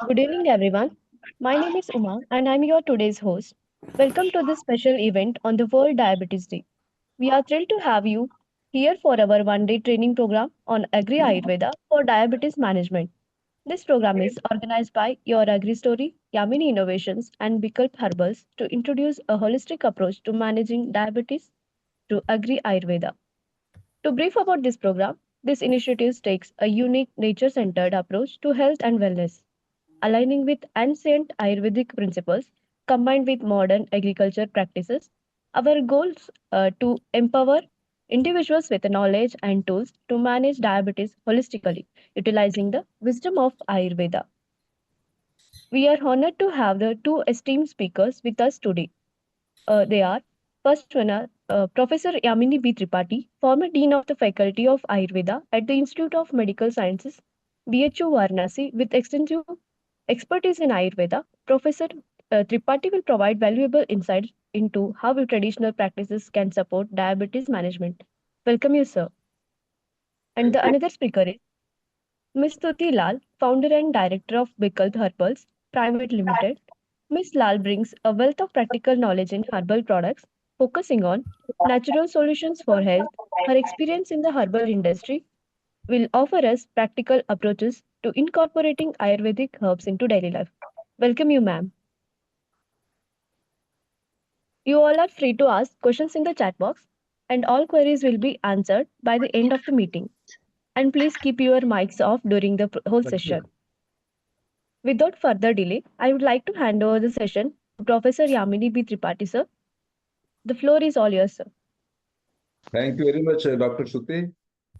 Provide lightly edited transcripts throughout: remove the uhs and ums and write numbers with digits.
Good evening, everyone. My name is Uma, and I'm your today's host. Welcome to this special event on the World Diabetes Day. We are thrilled to have you here for our one-day training program on Agri Ayurveda for diabetes management. This program is organized by Your Agri Story, Yamini Innovations, and Vikalp Herbals to introduce a holistic approach to managing diabetes through Agri Ayurveda. To brief about this program, this initiative takes a unique nature-centered approach to health and wellness aligning with ancient Ayurvedic principles combined with modern agriculture practices. Our goals to empower individuals with knowledge and tools to manage diabetes holistically, utilizing the wisdom of Ayurveda. We are honored to have the two esteemed speakers with us today. They are first one, Professor Yamini B. Tripathi, former Dean of the Faculty of Ayurveda at the Institute of Medical Sciences, BHU Varanasi, with extensive expertise in Ayurveda. Professor Tripathi will provide valuable insights into how traditional practices can support diabetes management. Welcome you, sir. And Thank the you. another speaker is Ms. Stuti Lal, founder and director of Vikalp Herbals Private Limited. Ms. Lal brings a wealth of practical knowledge in herbal products, focusing on natural solutions for health. Her experience in the herbal industry will offer us practical approaches to incorporating Ayurvedic herbs into daily life. Welcome you, ma'am. You all are free to ask questions in the chat box, and all queries will be answered by the end of the meeting. And please keep your mics off during the whole session. Without further delay, I would like to hand over the session to Professor Yamini B. Tripathi, sir. The floor is all yours, sir. Thank you very much, Dr. Shruti.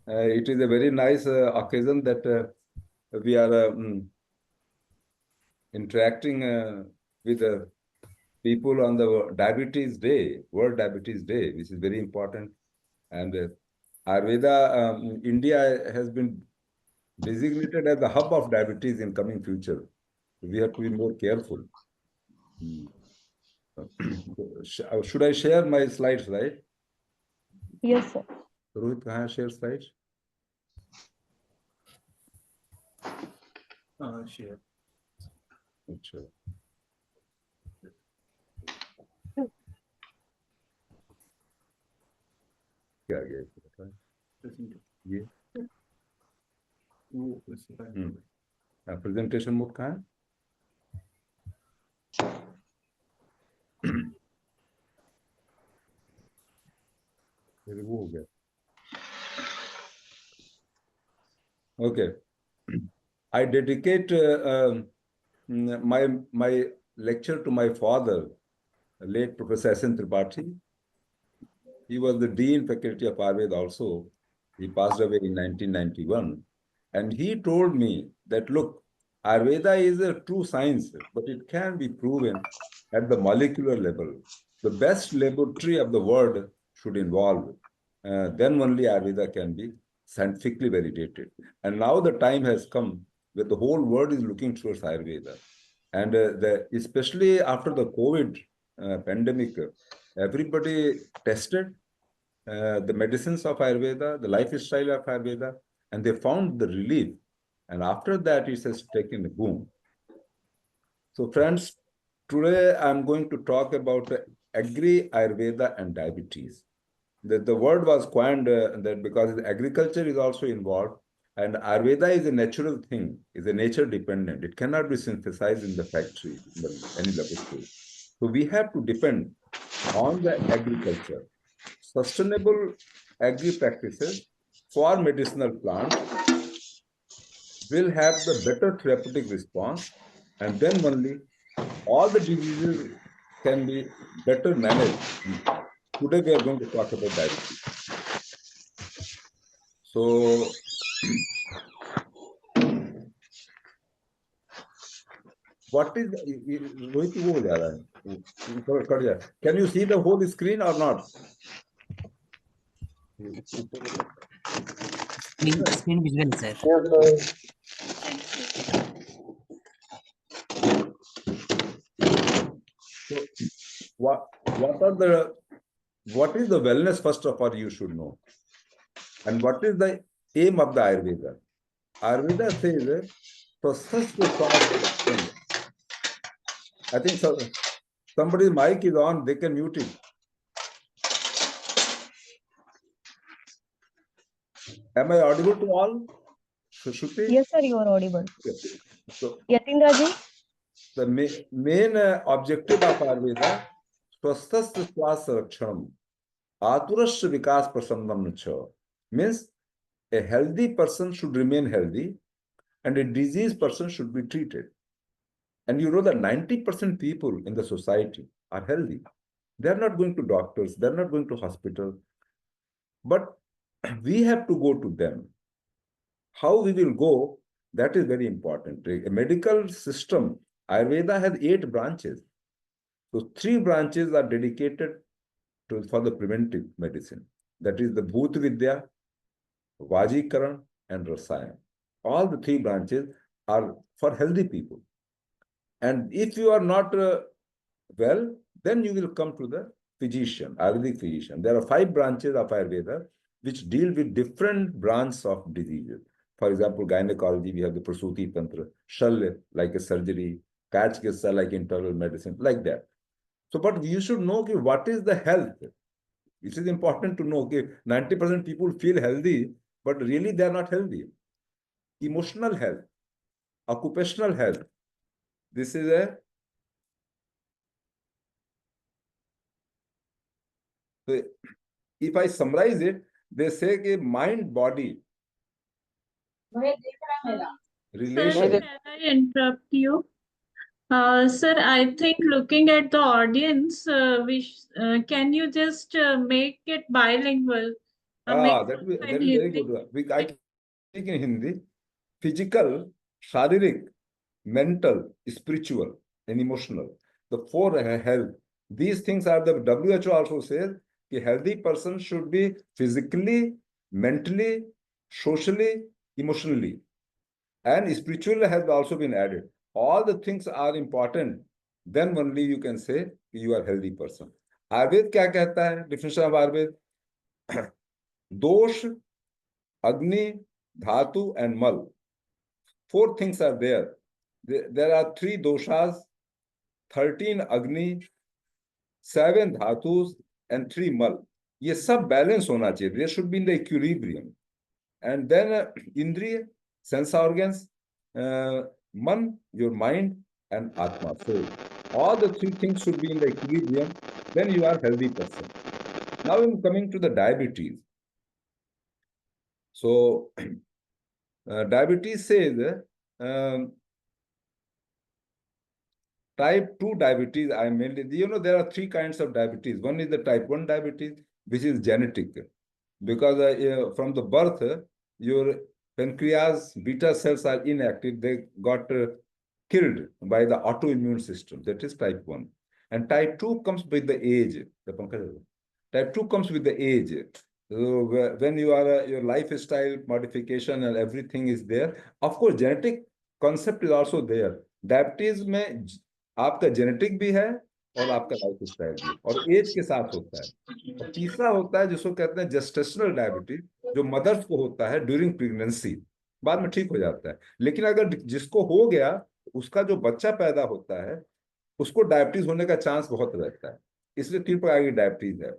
It is a very nice occasion that we are interacting with people on the Diabetes Day, World Diabetes Day, which is very important. And Ayurveda, India has been designated as the hub of diabetes in coming future. We have to be more careful. Should I share my slides, right? Yes, sir. Rohit, can I share slides? Share. अच्छा क्या आ गया ये presentation mode कहाँ है वो हो गया okay. I dedicate my lecture to my father, late Professor S.N. Tripathi. He was the Dean Faculty of Ayurveda also. He passed away in 1991. And he told me that, look, Ayurveda is a true science, but it can be proven at the molecular level. The best laboratory of the world should involve. Then only Ayurveda can be scientifically validated. And now the time has come where the whole world is looking towards Ayurveda. And especially after the COVID pandemic, everybody tested the medicines of Ayurveda, the lifestyle of Ayurveda, and they found the relief. And after that, it has taken a boom. So friends, today I'm going to talk about Agri Ayurveda and diabetes. The word was coined that because agriculture is also involved, and Ayurveda is a natural thing, is a nature dependent. It cannot be synthesized in the factory, in any laboratory. So we have to depend on the agriculture. Sustainable agri practices for medicinal plants will have the better therapeutic response, and then only all the diseases can be better managed. Today we are going to talk about diabetes. So what is Rohit, wo ho ja raha hai. Can you see the whole screen or not? Screen visual, sir. So what is the wellness first of all you should know, and what is the aim of the Ayurveda? Ayurveda says स्वस्थ स्वास्थ्य लक्षण. I think so, somebody's mic is on, they can mute it. Am I audible to all? Shruti? Yes, sir, you are audible. Okay. So Yatindra ji? the main objective of Ayurveda, swasthasya swasthya rakshanam, aturasya vikas prasannam cha, means a healthy person should remain healthy and a diseased person should be treated. And you know that 90% people in the society are healthy. They are not going to doctors, they are not going to hospital, but we have to go to them. How we will go, that is very important. A medical system, Ayurveda has 8 branches. So 3 branches are dedicated for the preventive medicine. That is the Bhut Vidya, Vajikaran, and Rasayan. All the 3 branches are for healthy people. And if you are not well, then you will come to the physician, Ayurvedic physician. There are 5 branches of Ayurveda which deal with different branches of diseases. For example, gynecology, we have the Prasuti Tantra, Shalya, like a surgery, Kachkisa, like internal medicine, like that. So, but you should know what is the health. It is important to know that 90% people feel healthy, but really they are not healthy. Emotional health, occupational health. This is a so if I summarize it, they say कि mind body Sir, relation. can I interrupt you? Sir, I think looking at the audience, can you just make it bilingual? Make That both in is very Hindi. good. I can speak in Hindi. Physical, शारीरिक, mental, spiritual, and emotional. The 4 health. These things are the WHO also says a healthy person should be physically, mentally, socially, emotionally. And spiritual has also been added. All the things are important. Then only you can say you are a healthy person. Ayurved क्या कहता है? Definition of Ayurved. दोष, Agni, Dhatu, and Mal. 4 things are there. There are 3 doshas, 13 Agni, 7 Dhatus, and 3 Mal. ये सब balance होना चाहिए. They should be in the equilibrium. And then Indriya, sense organs, Man, your mind, and Atma, soul. All the 3 things should be in the equilibrium. Then you are a healthy person. Now I'm coming to the diabetes. So diabetes says type 2 diabetes, I mainly, there are 3 kinds of diabetes. One is the type 1 diabetes, which is genetic. Because from the birth, your pancreas beta cells are inactive. They got killed by the autoimmune system. That is type 1. And type 2 comes with the age. Type 2 comes with the age. So when you are your lifestyle modification and everything is there, of course, genetic concept is also there. Diabetes में आपका genetic भी है और आपका lifestyle भी और as के साथ होता है. और तीसरा होता है जिसको कहते हैं जेस्टेशनल डायबिटीज, जो मदर्स को होता है ड्यूरिंग प्रेगनेंसी, बाद में ठीक हो जाता है. लेकिन अगर जिसको हो गया, उसका जो बच्चा पैदा होता है, उसको डायबिटीज होने का चांस बहुत रहता है. इसलिए 3 प्रकार की डायबिटीज है.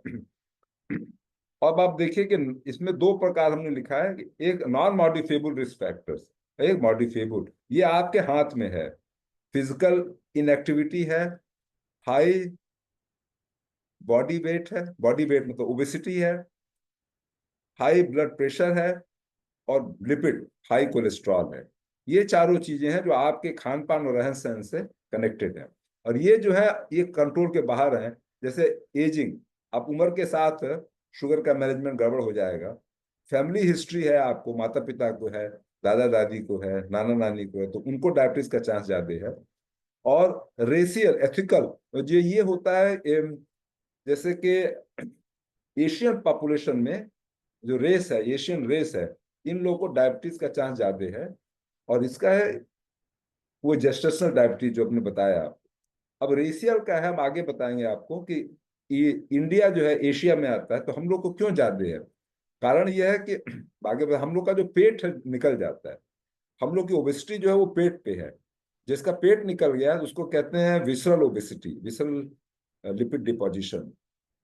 अब आप देखिए कि इसमें 2 प्रकार हमने लिखा है कि एक नॉन मॉडिफेबल रिस्क फैक्टर्स, एक मॉडिफेबल. ये आपके हाथ में है. फिजिकल इनएक्टिविटी है, हाई बॉडी वेट है, बॉडी वेट मतलब ओबेसिटी है, हाई ब्लड प्रेशर है और लिपिड हाई कोलेस्ट्रॉल है. ये चारों चीजें हैं जो आपके खान पान और रहन सहन से कनेक्टेड है. और ये जो है ये कंट्रोल के बाहर है. जैसे एजिंग, आप उम्र के साथ शुगर का मैनेजमेंट गड़बड़ हो जाएगा. फैमिली हिस्ट्री है, आपको माता पिता को है, दादा दादी को है, नाना नानी को है, तो उनको डायबिटीज का चांस ज्यादा है. और रेशियल एथिकल जो ये होता है, जैसे कि एशियन पॉपुलेशन में जो रेस है, एशियन रेस है, इन लोगों को डायबिटीज का चांस ज्यादा है. और इसका है वो जेस्टेशनल डायबिटीज जो आपने बताया. अब रेशियल का है, हम आगे बताएंगे आपको कि इंडिया जो है एशिया में आता है, तो हम लोग को क्यों ज्यादा है. कारण यह है कि आगे हम लोग का जो पेट निकल जाता है, हम लोग की ओबेसिटी जो है वो पेट पे है। जिसका पेट निकल गया है उसको कहते हैं visceral obesity, visceral lipid deposition.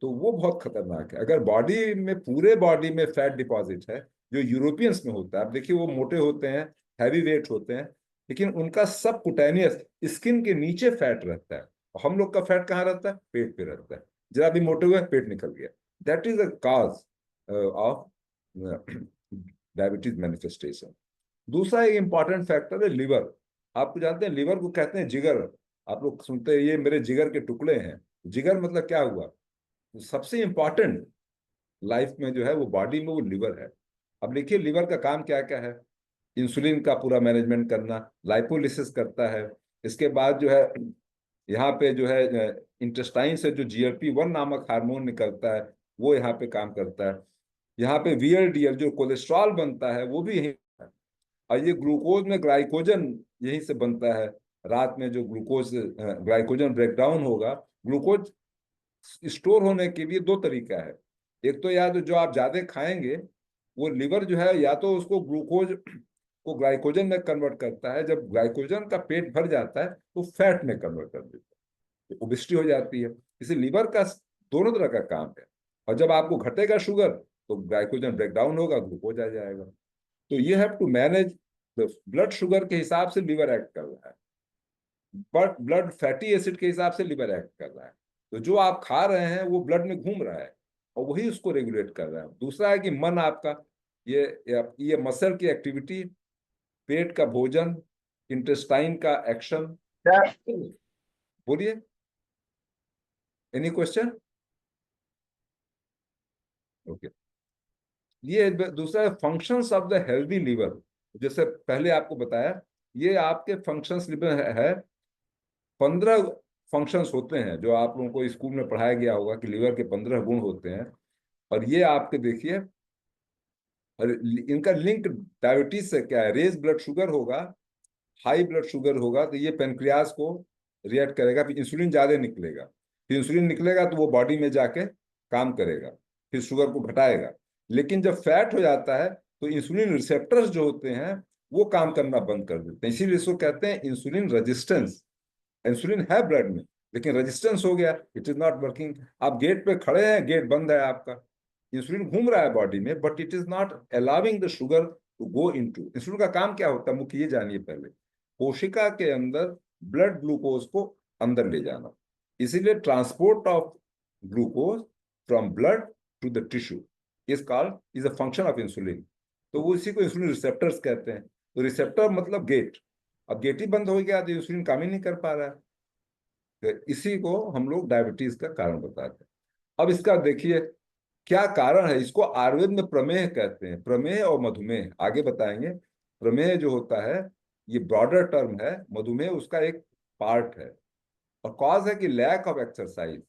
तो वो बहुत खतरनाक है। अगर बॉडी में, पूरे बॉडी में फैट डिपॉजिट है, जो यूरोपियंस में होता है, आप देखिए वो मोटे होते हैं, हैवी वेट होते हैं, लेकिन उनका सब कुटैनियस स्किन के नीचे फैट रहता है। और हम लोग का फैट कहाँ रहता है? पेट पे रहता है। जरा भी मोटे हुए पेट निकल गया। That is a cause of diabetes manifestation. दूसरा एक इंपॉर्टेंट फैक्टर है लिवर। आपको जानते हैं लिवर को कहते हैं जिगर। आप लोग सुनते हैं ये मेरे जिगर के टुकड़े हैं। जिगर मतलब क्या हुआ? तो सबसे इंपॉर्टेंट लाइफ में जो है वो बॉडी में वो लिवर है। अब देखिए लिवर का काम क्या क्या है। इंसुलिन का पूरा मैनेजमेंट करना, लाइपोलिसिस करता है। इसके बाद जो है यहाँ पे जो है इंटेस्टाइन से जो GLP-1 नामक हार्मोन निकलता है वो यहाँ पे काम करता है। यहाँ पे VLDL जो कोलेस्ट्रॉल बनता है वो भी यही है। और ये ग्लूकोज में ग्लाइकोजन यहीं से बनता है। रात में जो ग्लूकोज ग्लाइकोजन ब्रेकडाउन होगा, ग्लूकोज स्टोर होने के लिए दो तरीका है। एक तो या तो जो आप ज्यादा खाएंगे वो लिवर जो है या तो उसको ग्लूकोज को ग्लाइकोजन में कन्वर्ट करता है, जब ग्लाइकोजन का पेट भर जाता है तो फैट में कन्वर्ट कर देता है, तो ओबेसिटी हो जाती है। इसलिए लिवर का दोनों तरह का काम है। और जब आपको घटेगा शुगर तो ग्लाइकोजन ब्रेक डाउन होगा, ग्लूकोज आ जाएगा। तो ये have to manage blood sugar के हिसाब से लिवर एक्ट कर रहा है, बट ब्लड फैटी एसिड के हिसाब से लिवर एक्ट कर रहा है। तो जो आप खा रहे हैं वो ब्लड में घूम रहा है और वही उसको रेगुलेट कर रहा है। दूसरा है कि मन आपका, ये मसल की एक्टिविटी, पेट का भोजन, इंटेस्टाइन का एक्शन। बोलिए, एनी क्वेश्चन? ओके। ये दूसरा है functions of the healthy liver. जैसे पहले आपको बताया, ये आपके फंक्शंस लिवर है। 15 फंक्शंस होते हैं जो आप लोगों को स्कूल में पढ़ाया गया होगा कि लिवर के 15 गुण होते हैं। और ये आपके देखिए, और इनका लिंक डायबिटीज से क्या है? रेज ब्लड शुगर होगा, हाई ब्लड शुगर होगा तो ये पेनक्रियाज को रिएक्ट करेगा, फिर इंसुलिन ज्यादा निकलेगा। फिर इंसुलिन निकलेगा तो वो बॉडी में जाके काम करेगा, फिर शुगर को घटाएगा। लेकिन जब फैट हो जाता है तो इंसुलिन रिसेप्टर्स जो होते हैं वो काम करना बंद कर देते हैं। इसीलिए इसको कहते हैं इंसुलिन रेजिस्टेंस। इंसुलिन है ब्लड में लेकिन रेजिस्टेंस हो गया, इट इज नॉट वर्किंग। आप गेट पे खड़े हैं, गेट बंद है आपका, इंसुलिन घूम रहा है बॉडी में, but it is not allowing the sugar to go into. Insulin का काम क्या होता है मुख्य, ये जानिए पहले। कोशिका के अंदर ब्लड ग्लूकोज को अंदर ले जाना। इसीलिए transport of glucose from blood to the tissue is a function of insulin. तो वो इसी को इंसुलिन रिसेप्टर्स कहते हैं। तो रिसेप्टर मतलब गेट। अब गेट ही बंद हो गया तो इंसुलिन काम ही नहीं कर पा रहा है। तो इसी को हम लोग डायबिटीज का कारण बताते हैं। अब इसका देखिए क्या कारण है। इसको आयुर्वेद में प्रमेह कहते हैं। प्रमेह और मधुमेह आगे बताएंगे। प्रमेह जो होता है ये ब्रॉडर टर्म है, मधुमेह उसका एक पार्ट है। और कॉज है कि lack of exercise,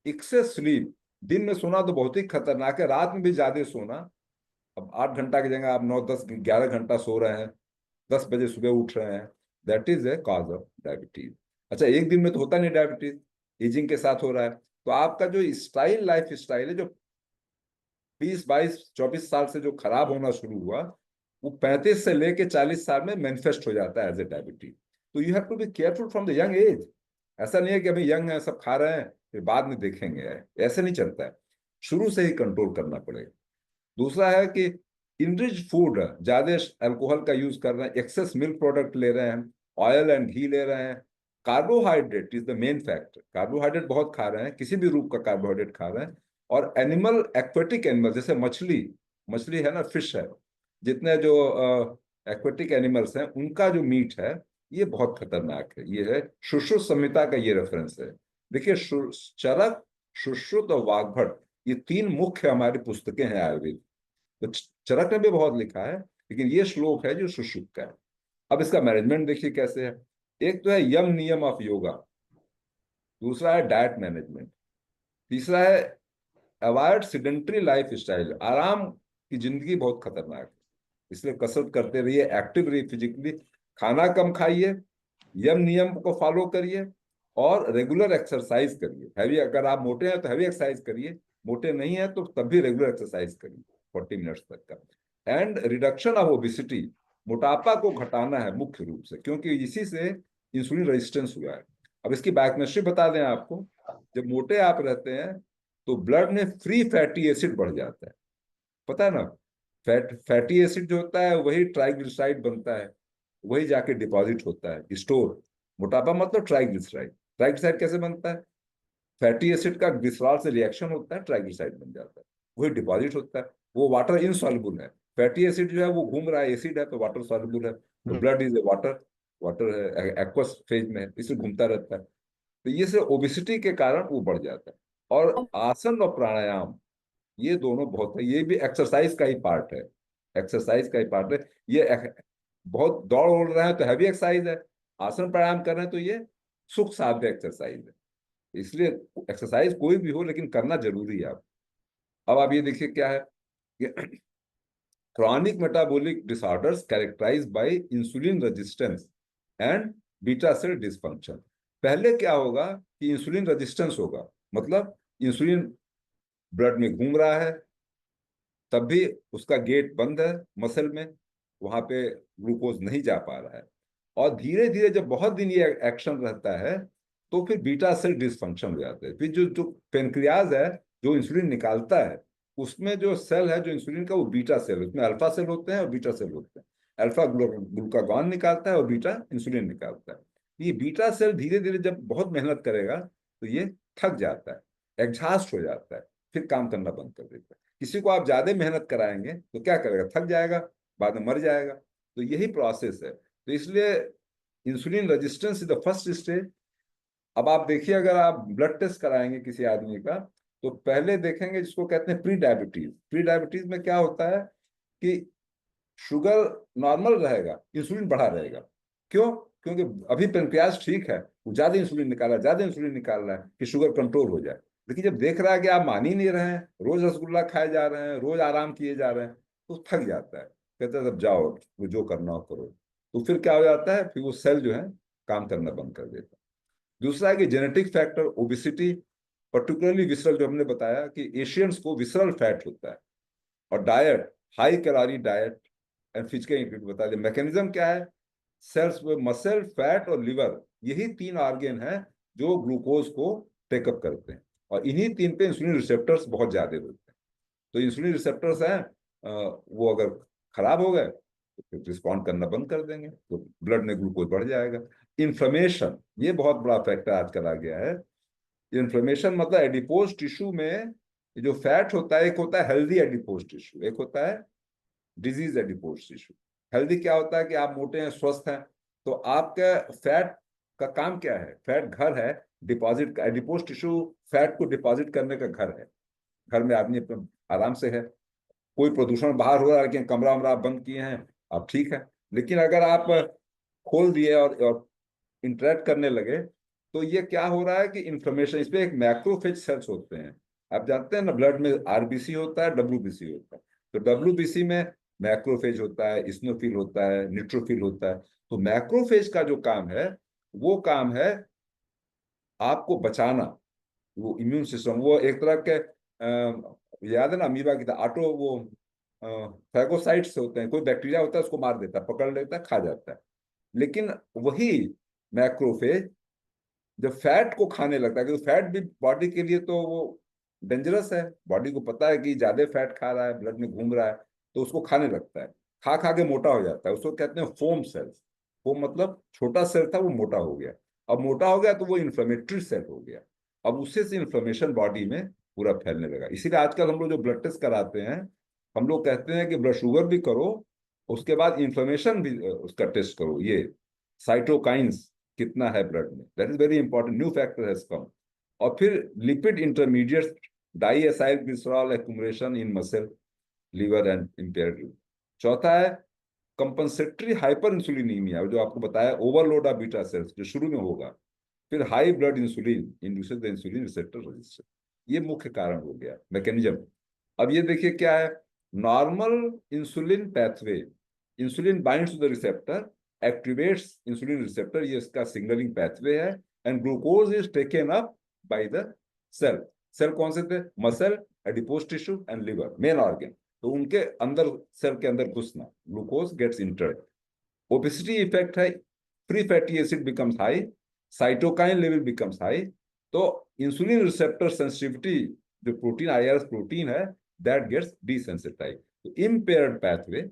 excess sleep. दिन में सोना तो बहुत ही खतरनाक है, रात में भी ज्यादा सोना। अब 8 घंटा की जगह आप 9, 10, 11 घंटा सो रहे हैं, 10 बजे सुबह उठ रहे हैं, that is a cause of diabetes. अच्छा, एक दिन में तो होता नहीं डायबिटीज, एजिंग के साथ हो रहा है। तो आपका जो स्टाइल, लाइफ स्टाइल है, जो 20, 22, 24 साल से जो खराब होना शुरू हुआ, वो 35 से लेके 40 साल में मैनिफेस्ट हो जाता है एज ए डायबिटीज। तो you have to be careful from the young age. ऐसा नहीं है कि अभी यंग है सब खा रहे हैं फिर बाद में देखेंगे, ऐसे नहीं चलता है। शुरू से ही कंट्रोल करना पड़ेगा। दूसरा है कि इनरिच फूड, ज्यादा अल्कोहल का यूज कर रहे हैं, एक्सेस मिल्क प्रोडक्ट ले रहे हैं, ऑयल एंड घी ले रहे हैं। Carbohydrate is the main factor. Carbohydrate बहुत खा रहे हैं, किसी भी रूप का कार्बोहाइड्रेट खा रहे हैं। और एनिमल, एक्वेटिक एनिमल जैसे मछली, मछली है ना, फिश है, जितने जो एक्वेटिक एनिमल्स हैं उनका जो मीट है ये बहुत खतरनाक है। ये है सुश्रुत संहिता का ये रेफरेंस है। देखिए चरक, सुश्रुत और वाग्भट, ये 3 मुख्य हमारी पुस्तकें हैं आयुर्वेद। तो चरक ने भी बहुत लिखा है, लेकिन ये श्लोक है जो सुश्रुत का है। अब इसका मैनेजमेंट देखिए कैसे है। एक तो है यम नियम ऑफ योगा, दूसरा है डाइट मैनेजमेंट, तीसरा है अवॉइड सिडेंट्री लाइफ स्टाइल। आराम की जिंदगी बहुत खतरनाक है, इसलिए कसरत करते रहिए, एक्टिव रहिए फिजिकली, खाना कम खाइए, यम नियम को फॉलो करिए और रेगुलर एक्सरसाइज करिए। हैवी, अगर आप मोटे हैं तो हैवी एक्सरसाइज करिए, मोटे नहीं है तो तब भी रेगुलर एक्सरसाइज करिए 40 मिनट्स तक का। एंड रिडक्शन ऑफ ओबेसिटी, मोटापा को घटाना है मुख्य रूप से, क्योंकि इसी से इंसुलिन रेजिस्टेंस हुआ है। अब इसकी बायोकेमिस्ट्री बता दें आपको, जब मोटे आप रहते हैं तो ब्लड में फ्री फैटी एसिड बढ़ जाता है, पता है ना। फैटी एसिड जो होता है वही ट्राइग्लिसराइड बनता है, वही जाके डिपॉजिट होता है स्टोर। मोटापा मतलब ट्राइग्लिसराइड। ट्राइग्लिसराइड कैसे बनता है? फैटी एसिड का ग्लिसरॉल से रिएक्शन होता है, ट्राइग्लिसराइड बन जाता है, वही डिपॉजिट होता है। वो वाटर इनसॉल्युबल है। फैटी एसिड जो है वो घूम रहा है, एसिड है तो वाटर सॉल्युबल है, तो blood is a water, water है, एक्वस फेज में है, इसलिए घूमता रहता है। तो ये से ओबिसिटी के कारण वो बढ़ जाता है। और आसन और प्राणायाम ये दोनों बहुत है, ये भी एक्सरसाइज का ही पार्ट है, एक्सरसाइज का ही पार्ट है। ये बहुत दौड़ ओड़ रहे हैं तो हैवी एक्सरसाइज है, आसन प्राणायाम कर रहे हैं तो ये सुख साध्य एक्सरसाइज है। इसलिए एक्सरसाइज कोई भी हो लेकिन करना जरूरी है। आप अब आप ये देखिए क्या है, chronic metabolic disorders characterized by insulin resistance and beta cell dysfunction। पहले क्या होगा कि इंसुलिन रेजिस्टेंस होगा, मतलब इंसुलिन ब्लड में घूम रहा है, तब भी उसका गेट बंद है मसल में, वहां पे ग्लूकोज नहीं जा पा रहा है। और धीरे धीरे जब बहुत दिन ये एक्शन रहता है तो फिर बीटा सेल डिसफंक्शन हो जाता है। फिर जो जो पेनक्रियाज है जो इंसुलिन निकालता है, उसमें जो सेल है जो इंसुलिन का, वो बीटा सेल, उसमें अल्फा सेल होते हैं और बीटा सेल होते हैं। अल्फा ग्लूकागॉन निकालता है और बीटा इंसुलिन निकालता है। ये बीटा सेल धीरे धीरे जब बहुत मेहनत करेगा तो ये थक जाता है, एग्जॉस्ट हो जाता है, फिर काम करना बंद कर देता है। किसी को आप ज्यादा मेहनत कराएंगे तो क्या करेगा? थक जाएगा, बाद में मर जाएगा। तो यही प्रोसेस है। तो इसलिए insulin resistance is the first stage. अब आप देखिए, अगर आप ब्लड टेस्ट कराएंगे किसी आदमी का तो पहले देखेंगे जिसको कहते हैं प्री डायबिटीज। प्री डायबिटीज में क्या होता है कि शुगर नॉर्मल रहेगा, इंसुलिन बढ़ा रहेगा। क्यों? क्योंकि अभी पेनक्रियाज ठीक है, वो ज्यादा इंसुलिन निकाल रहा है कि शुगर कंट्रोल हो जाए। लेकिन जब देख रहा है कि आप मान ही नहीं रहे हैं, रोज रसगुल्ला खाए जा रहे हैं, रोज आराम किए जा रहे हैं, तो थक जाता है, कहता है अब जाओ, वो जो करना हो करो। तो फिर क्या हो जाता है, फिर वो सेल जो है काम करना बंद कर देता है। दूसरा है कि genetic factor, obesity, particularly visceral, जो हमने बताया कि एशियंस को विसरल फैट होता है। और diet, high calorie diet and physical activity बता दें। मैकेनिज्म क्या है? सेल्स में मसल, फैट और लिवर, यही तीन ऑर्गेन हैं जो ग्लूकोज को टेकअप करते हैं, और इन्हीं तीन पे इंसुलिन रिसेप्टर्स बहुत ज्यादा होते हैं। तो इंसुलिन रिसेप्टर्स हैं, वो अगर खराब हो गए तो फिर रिस्पॉन्ड करना बंद कर देंगे, तो ब्लड में ग्लूकोज बढ़ जाएगा। इन्फ्लेमेशन, ये बहुत बड़ा फैक्टर आजकल आ गया है। इन्फ्लेमेशन मतलब एडिपोज टिश्यू में जो फैट होता है, एक होता है हेल्दी एडिपोज टिश्यू, एक होता है डिजीज एडिपोज टिश्यू। हेल्दी क्या होता है कि आप मोटे हैं, स्वस्थ हैं, तो आपका फैट का काम क्या है? फैट घर है डिपॉजिट का। एडिपोज टिश्यू फैट को डिपॉजिट करने का घर है। घर में आदमी अपने आराम से है, कोई प्रदूषण बाहर हो रहा है लेकिन कमरा वमरा आप बंद किए हैं, अब ठीक है। लेकिन अगर आप खोल दिए और इंटरेक्ट करने लगे तो ये क्या हो रहा है कि इंफ्लेमेशन, इसमें एक मैक्रोफेज सेल्स होते हैं। आप जानते हैं ना, ब्लड में आरबीसी होता है, डब्ल्यूबीसी होता है। तो डब्ल्यूबीसी में मैक्रोफेज होता है, इस्नोफिल होता है, न्यूट्रोफिल होता है। तो मैक्रोफेज का जो काम है, वो काम है आपको बचाना। वो इम्यून सिस्टम, वो एक तरह के याद है ना अमीबा की तरह, ऑटो वो फैगोसाइट्स होते हैं, कोई बैक्टीरिया होता है उसको मार देता है, पकड़ लेता है, खा जाता है। लेकिन वही मैक्रोफेज जब फैट को खाने लगता है, क्योंकि फैट भी बॉडी के लिए तो वो डेंजरस है, बॉडी को पता है कि ज्यादा फैट खा रहा है, ब्लड में घूम रहा है, तो उसको खाने लगता है। खा खा के मोटा हो जाता है, उसको कहते हैं फोम सेल्स। फोम मतलब छोटा सेल था वो मोटा हो गया, अब मोटा हो गया तो वो इन्फ्लेमेटरी सेल हो गया। अब उससे से इन्फ्लेमेशन बॉडी में पूरा फैलने लगा। इसीलिए आजकल हम लोग जो ब्लड टेस्ट कराते हैं, हम लोग कहते हैं कि ब्लड शुगर भी करो, उसके बाद इन्फ्लेमेशन भी उसका टेस्ट करो, ये साइटोकाइंस कितना है ब्लड में, that is very important, new factor has come. और फिर lipid intermediate, diacyl glycerol accumulation in muscle, liver and impaired. चौथा है कंपनसेटरी हाइपर इंसुलिनीमिया, जो आपको बताया ओवरलोड ऑफ बीटा सेल्स जो शुरू में होगा। फिर high blood insulin induces the insulin receptor resistance. ये मुख्य कारण हो गया, मैकेनिज्म। अब ये देखिए क्या है, normal insulin pathway, insulin binds to the receptor, activates insulin receptor, ये इसका सिग्नलिंग पैथवे है, and glucose is taken up by the cell. Cell कौन से थे? Muscle, adipose tissue and liver, main organ. तो उनके अंदर, सेल के अंदर घुसना, glucose gets entered, obesity effect है, free fatty acid becomes high, cytokine level becomes high, तो इंसुलिन रिसेप्टर सेंसिटिविटी जो प्रोटीन आईआरएस प्रोटीन है दैट गेट्स डिसेंसिटाइज, तो इम्पेयर्ड पाथवे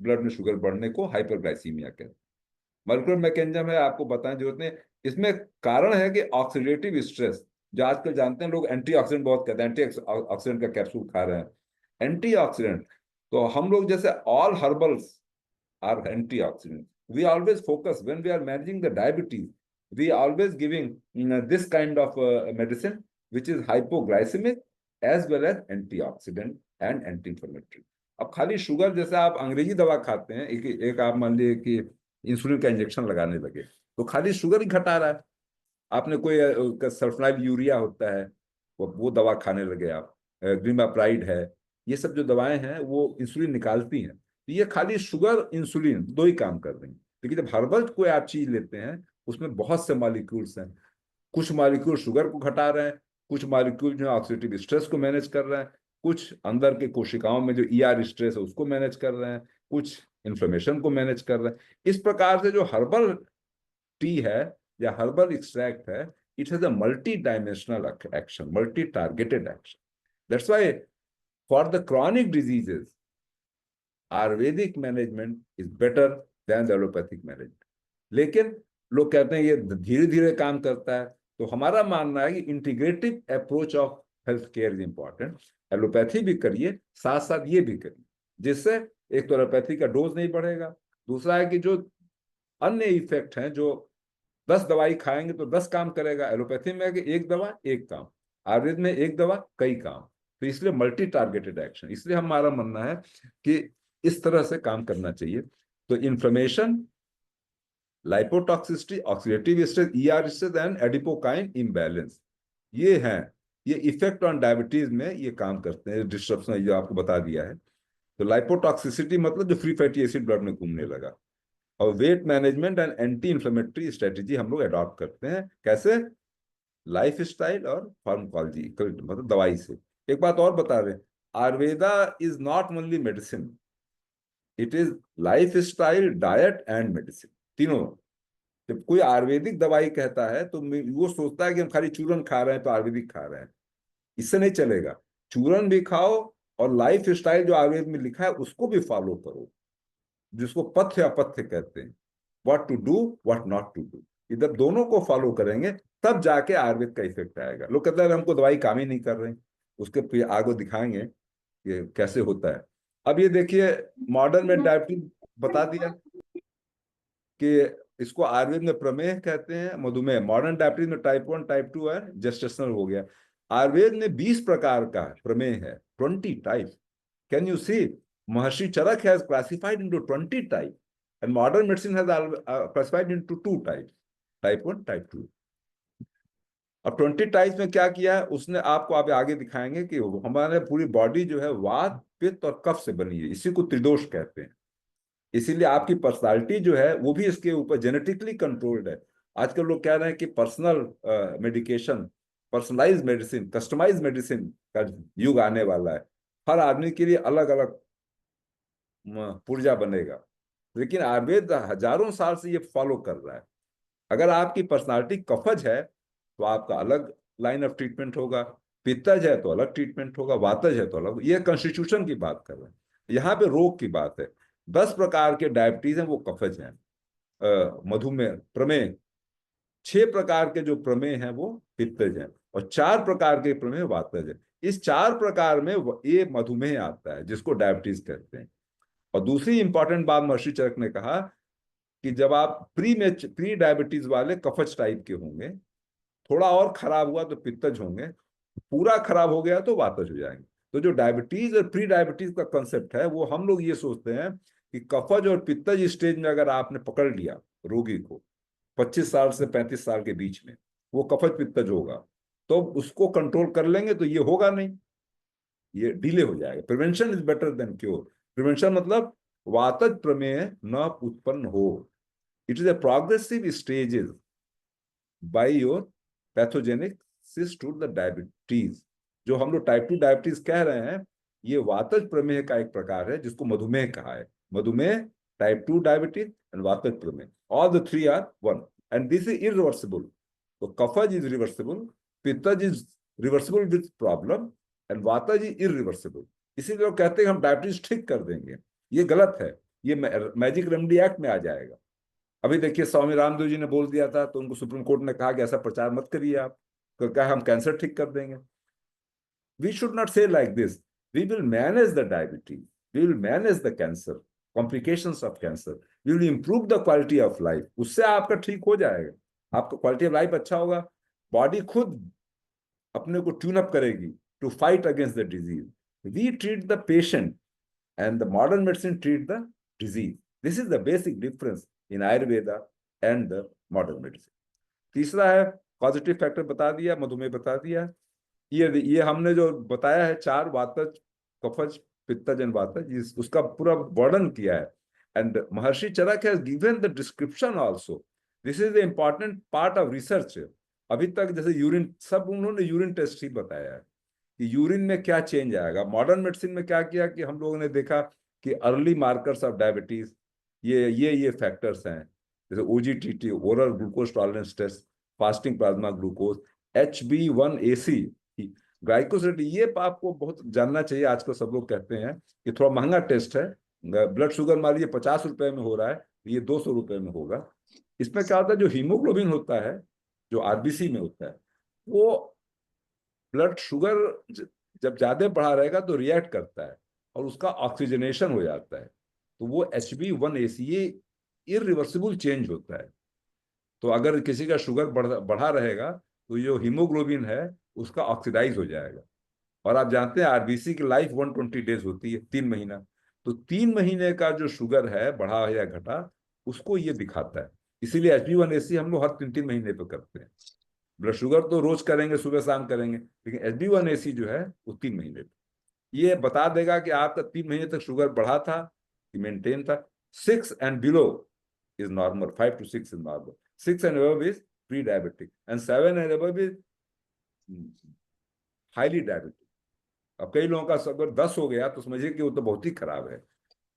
ब्लड में शुगर बढ़ने को हाइपरग्लाइसीमिया कहते हैं। मॉलिक्यूलर मैकेनिज्म है, आपको बताने जरूरत नहीं। इसमें कारण है कि ऑक्सीडेटिव स्ट्रेस, जो आजकल जानते हैं लोग एंटीऑक्सीडेंट बहुत कहते हैं, एंटीऑक्सीडेंट का कैप्सूल खा रहे हैं, एंटीऑक्सीडेंट। तो हम लोग जैसे all herbals are antioxidants. We always focus when we are managing the diabetes. We always giving this kind of medicine which is hypoglycemic as well as antioxidant and anti-inflammatory. अब खाली sugar जैसे आप अंग्रेजी दवा खाते हैं, एक आप मान लीजिए कि इंसुलिन का इंजेक्शन लगाने लगे तो खाली शुगर ही घटा रहा है। आपने कोई सल्फोनाइल यूरिया होता है वो दवा खाने लगे आप, ग्लिमाप्राइड है, ये सब जो दवाएं हैं वो इंसुलिन निकालती हैं। तो ये खाली शुगर इंसुलिन दो ही काम कर रही हैं। लेकिन जब हर्बल कोई आप चीज लेते हैं उसमें बहुत से मॉलिक्यूल्स हैं, कुछ मॉलिक्यूल शुगर को घटा रहे हैं, कुछ मॉलिक्यूल जो ऑक्सीडेटिव स्ट्रेस को मैनेज कर रहे हैं, कुछ अंदर के कोशिकाओं में जो ईआर स्ट्रेस है उसको मैनेज कर रहे हैं, कुछ इन्फ्लेमेशन को मैनेज कर रहे हैं। इस प्रकार से जो हर्बल टी है या हर्बल एक्सट्रैक्ट है, it has a multi dimensional action, multi targeted action. That's why for the chronic diseases Ayurvedic management is better then the allopathic management. लेकिन लोग कहते हैं ये धीरे धीरे काम करता है, तो हमारा मानना है कि integrative approach of health care is important. Allopathy भी करिए, साथ साथ ये भी करिए, जिससे एक तो एलोपैथी का डोज नहीं बढ़ेगा, दूसरा है कि जो अन्य इफेक्ट हैं, जो 10 दवाई खाएंगे तो 10 काम करेगा, एलोपैथी में है कि एक दवा एक काम, आयुर्वेद में एक दवा कई काम। तो इसलिए मल्टी टारगेटेड एक्शन, इसलिए हमारा मानना है कि इस तरह से काम करना चाहिए। तो inflammation, lipotoxicity, oxidative stress, ER stress and adipokine imbalance, ये हैं, ये इफेक्ट ऑन डायबिटीज में ये काम करते हैं, डिस्ट्रप्शन जो आपको बता दिया है। तो लाइपोटॉक्सिसिटी मतलब जो फ्री फैटी एसिड ब्लड में घूमने लगा, और weight management and anti inflammatory strategy हम लोग अडॉप्ट करते हैं। कैसे? लाइफ स्टाइल और फार्माकोलॉजी, मतलब दवाई से। एक बात और बता रहे, Ayurveda is not only medicine, it is life style, diet and medicine, तीनों। जब कोई आयुर्वेदिक दवाई कहता है तो वो सोचता है कि हम खाली चूरन खा रहे हैं तो आयुर्वेदिक खा रहे हैं, इससे नहीं चलेगा। चूरन भी खाओ और लाइफ स्टाइल जो आयुर्वेद में लिखा है उसको भी फॉलो करो, जिसको पथ्य अपथ्य कहते हैं, what to do what not to do. इधर दोनों को फॉलो करेंगे तब जाके आयुर्वेद का इफेक्ट आएगा। लोग कहते हैं हमको दवाई काम ही नहीं कर रहे, उसके आगे दिखाएंगे कि कैसे होता है। अब ये देखिए, मॉडर्न में डायबिटीज बता दिया कि इसको आयुर्वेद में प्रमेह कहते हैं, मधुमेह। मॉडर्न डायबिटीज में टाइप 1 टाइप 2 है, जेस्टेशनल हो गया। आयुर्वेद में 20 प्रकार का प्रमेह है, 20 type. Can you see? Maharshi Charak has classified into 20 types, and modern medicine has classified into 2 types, type 1, type 2. अब 20 टाइप्स में क्या किया है उसने, आपको आप आगे दिखाएंगे कि हमारे पूरी बॉडी जो है वात, पित्त और कफ से बनी है, इसी को त्रिदोष कहते हैं। इसीलिए आपकी पर्सनालिटी जो है वो भी इसके ऊपर जेनेटिकली कंट्रोल्ड है। आजकल लोग कह रहे हैं कि personal medication, personalize medicine, customize medicine का युग आने वाला है। हर आदमी के लिए अलग अलग पुर्जा बनेगा, लेकिन आयुर्वेद हजारों साल से ये फॉलो कर रहा है। अगर आपकी पर्सनालिटी कफज है तो आपका अलग लाइन ऑफ ट्रीटमेंट होगा, पित्तज है तो अलग ट्रीटमेंट होगा, वातज है तो अलग। ये कॉन्स्टिट्यूशन की बात कर रहे हैं, यहाँ पे रोग की बात है। 10 प्रकार के डायबिटीज हैं वो कफज हैं, मधुमेह, प्रमेह। 6 प्रकार के जो प्रमेह हैं वो पित्तज हैं, और 4 प्रकार के प्रमेह वातज है। इस 4 प्रकार में ये मधुमेह आता है जिसको डायबिटीज कहते हैं। और दूसरी इंपॉर्टेंट बात महर्षि चरक ने कहा कि जब आप प्री डायबिटीज वाले कफज टाइप के होंगे, थोड़ा और खराब हुआ तो पित्तज होंगे, पूरा खराब हो गया तो वातज हो जाएंगे। तो जो डायबिटीज और प्री डायबिटीज का कंसेप्ट है वो हम लोग ये सोचते हैं कि कफज और पित्तज स्टेज में अगर आपने पकड़ लिया रोगी को 25 साल से 35 साल के बीच में, वो कफज पित्तज होगा, तो उसको कंट्रोल कर लेंगे तो ये होगा नहीं, ये डिले हो जाएगा। Prevention is better than cure. Prevention मतलब वातज प्रमेह न उत्पन्न हो। It is a progressive stages by your pathogenesis to the diabetes. जो हम लोग टाइप 2 डायबिटीज कह रहे हैं, ये वातज प्रमेह का एक प्रकार है जिसको मधुमेह कहा है। मधुमेह type 2 diabetes and vata prame. All the three are one, and this is irreversible. So kapha is reversible, pitta is reversible with problem, and vata is irreversible. इसीलिए लोग कहते हैं हम डायबिटीज ठीक कर देंगे, ये गलत है, ये मैजिक रेमेडी एक्ट में आ जाएगा। अभी देखिए स्वामी रामदेव जी ने बोल दिया था, तो उनको सुप्रीम कोर्ट ने कहा कि ऐसा प्रचार मत करिए आप, तो क्या हम कैंसर ठीक कर देंगे। We should not say like this. We will manage the diabetes. We will manage the cancer, complications of cancer. We will improve the quality of life. उससे आपका ठीक हो जाएगा, आपका क्वालिटी ऑफ लाइफ अच्छा होगा, बॉडी खुद अपने को ट्यून अप करेगी to fight against the disease. We treat the patient and the modern medicine treat the disease. This is the basic difference in Ayurveda and the modern medicine. तीसरा है positive factor बता दिया, मधुमेह बता दिया। ये हमने जो बताया है चार, वातज, कफज, पित्तज एंड वातज, उसका पूरा वर्णन किया है। And Maharshi Charak has given the description also. This is the important part of research. अभी तक जैसे यूरिन, सब उन्होंने यूरिन टेस्ट ही बताया है कि यूरिन में क्या चेंज आएगा। मॉडर्न मेडिसिन में क्या किया कि हम लोगों ने देखा कि अर्ली मार्कर्स ऑफ डायबिटीज, ये फैक्टर्स हैं, जैसे OGTT, oral glucose tolerance test, fasting plasma glucose, HB1AC, glycosylate. ये आपको बहुत जानना चाहिए। आजकल सब लोग कहते हैं कि थोड़ा महंगा टेस्ट है, ब्लड शुगर मान लीजिए 50 रुपए में हो रहा है, ये 200 रुपए में होगा। इसमें क्या होता है, जो हीमोग्लोबिन होता है, जो RBC में होता है, वो ब्लड शुगर जब ज्यादा बढ़ा रहेगा तो रिएक्ट करता है और उसका ऑक्सीजनेशन हो जाता है, तो वो HB1AC, ये इरिवर्सिबल चेंज होता है। तो अगर किसी का शुगर बढ़ा रहेगा तो जो हीमोग्लोबिन है उसका ऑक्सीडाइज हो जाएगा। और आप जानते हैं RBC की लाइफ 120 डेज होती है, 3 महीना। तो 3 महीने का जो शुगर है बढ़ा या घटा, उसको ये दिखाता है। इसीलिए HB1AC हम लोग हर 3-3 महीने पे करते हैं। ब्लड शुगर तो रोज करेंगे, सुबह शाम करेंगे, लेकिन HB1AC जो है वो 3 महीने पे। ये बता देगा कि आपका 3 महीने तक शुगर बढ़ा था कि मेंटेन था। 6 and below is normal, 5 to 6 is normal, 6 and above is pre-diabetic, and 7 and above is highly diabetic। अब कई लोगों का अगर 10 हो गया तो समझिए कि वो तो बहुत ही खराब है।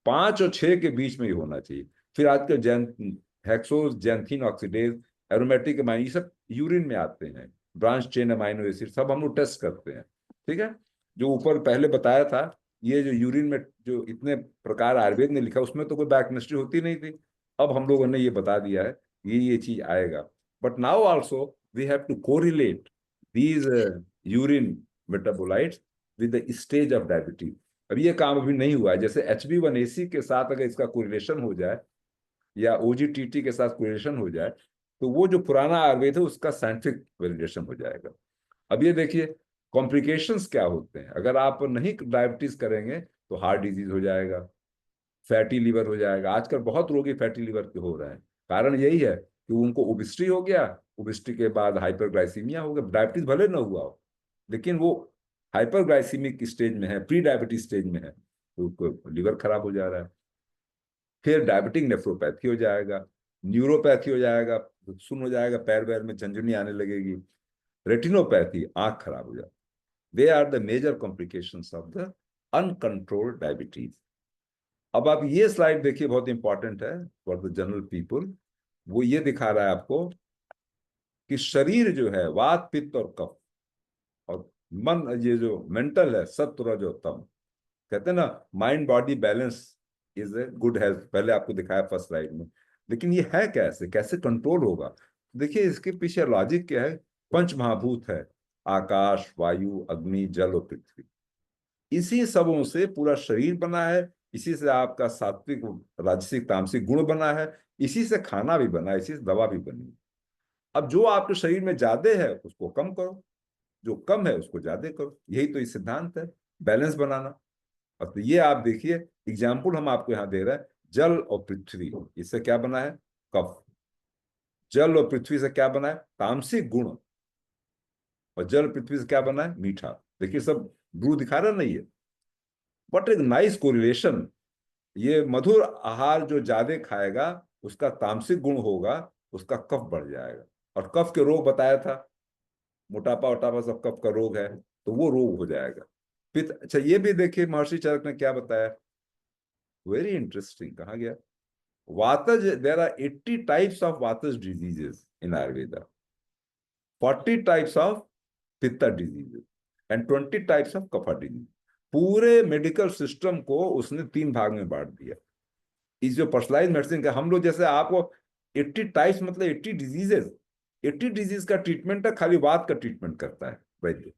5 और 6 के बीच में ही होना चाहिए। फिर आजकल hexose, xanthine oxidase, aromatic amine, ये सब यूरिन में आते हैं, ब्रांच चेन अमाइनो एसिड, सब हम लोग टेस्ट करते हैं। ठीक है, जो ऊपर पहले बताया था, ये जो यूरिन में जो इतने प्रकार आयुर्वेद ने लिखा, उसमें तो कोई बायोकेमिस्ट्री होती नहीं थी। अब हम लोगों ने ये बता दिया है ये चीज आएगा। But now also we have to correlate these urine metabolites with the stage of diabetes. अब ये काम अभी नहीं हुआ है। जैसे HB1AC के साथ अगर इसका कोरिलेशन हो जाए या OGTT के साथ कोरिलेशन हो जाए, तो वो जो पुराना आयुर्वेद है उसका साइंटिफिक वैलिडेशन हो जाएगा। अब ये देखिए कॉम्प्लिकेशंस क्या होते हैं। अगर आप नहीं डायबिटीज करेंगे तो हार्ट डिजीज हो जाएगा, फैटी लीवर हो जाएगा। आजकल बहुत रोगी फैटी लीवर के हो रहे हैं। कारण यही है कि उनको ओबेसिटी हो गया, ओबेसिटी के बाद हाइपरग्लाइसीमिया हो गया। डायबिटीज भले ना हुआ हो, लेकिन वो हाइपरग्लाइसीमिक स्टेज में है, प्री डायबिटीज स्टेज में है, तो लीवर खराब हो जा रहा है। फिर डायबिटिक नेफ्रोपैथी हो जाएगा, न्यूरोपैथी हो जाएगा, सुन हो जाएगा, पैर वैर में झंझुनी आने लगेगी, रेटिनोपैथी, आंख खराब हो जाएगी। They are the major complications of the uncontrolled diabetes. अब आप ये स्लाइड देखिए, बहुत इंपॉर्टेंट है फॉर द जनरल पीपल। वो ये दिखा रहा है आपको कि शरीर जो है वात, पित्त और कफ, और मन, ये जो मेंटल है, सत्व रज और तम, कहते हैं ना mind body balance is a good health, पहले आपको दिखाया फर्स्ट स्लाइड में। लेकिन ये है कैसे कंट्रोल होगा? देखिए इसके पीछे लॉजिक क्या है। पंच महाभूत है, आकाश, वायु, अग्नि, जल और पृथ्वी। इसी सबों से पूरा शरीर बना है, इसी से आपका सात्विक, राजसिक, तामसिक गुण बना है, इसी से खाना भी बना है, इसी से दवा भी बनी। अब जो आपके शरीर में ज्यादा है उसको कम करो, जो कम है उसको ज्यादा करो। यही तो इस सिद्धांत है, बैलेंस बनाना। और तो ये आप देखिए एग्जाम्पल हम आपको यहाँ दे रहे हैं। जल और पृथ्वी, इससे क्या बना है? कफ। जल और पृथ्वी से क्या बना है? तामसिक गुण। और जल पृथ्वी से क्या बना है? मीठा। देखिए सब ब्रू दिखा रहा नहीं है, बट एक नाइस कोरिलेशन। ये मधुर आहार जो ज्यादा खाएगा उसका तामसिक गुण होगा, उसका कफ बढ़ जाएगा। और कफ के रोग बताया था, मोटापा वटापा सब कफ का रोग है, तो वो रोग हो जाएगा। पित्त, अच्छा ये भी देखिए महर्षि चरक ने क्या बताया, वेरी इंटरेस्टिंग। कहाँ गया? वातज, there are 80 types of Vatas diseases in Ayurveda, 40 types of Pitta diseases and 20 types of Kapha disease. पूरे मेडिकल सिस्टम को उसने 3 भाग में बांट दिया। इस जो पर्सनलाइज मेडिसिन का, हम लोग जैसे आपको 80 टाइप्स मतलब 80 डिजीजेस, 80 डिजीज का ट्रीटमेंट है, खाली वात का ट्रीटमेंट करता है वैद्य।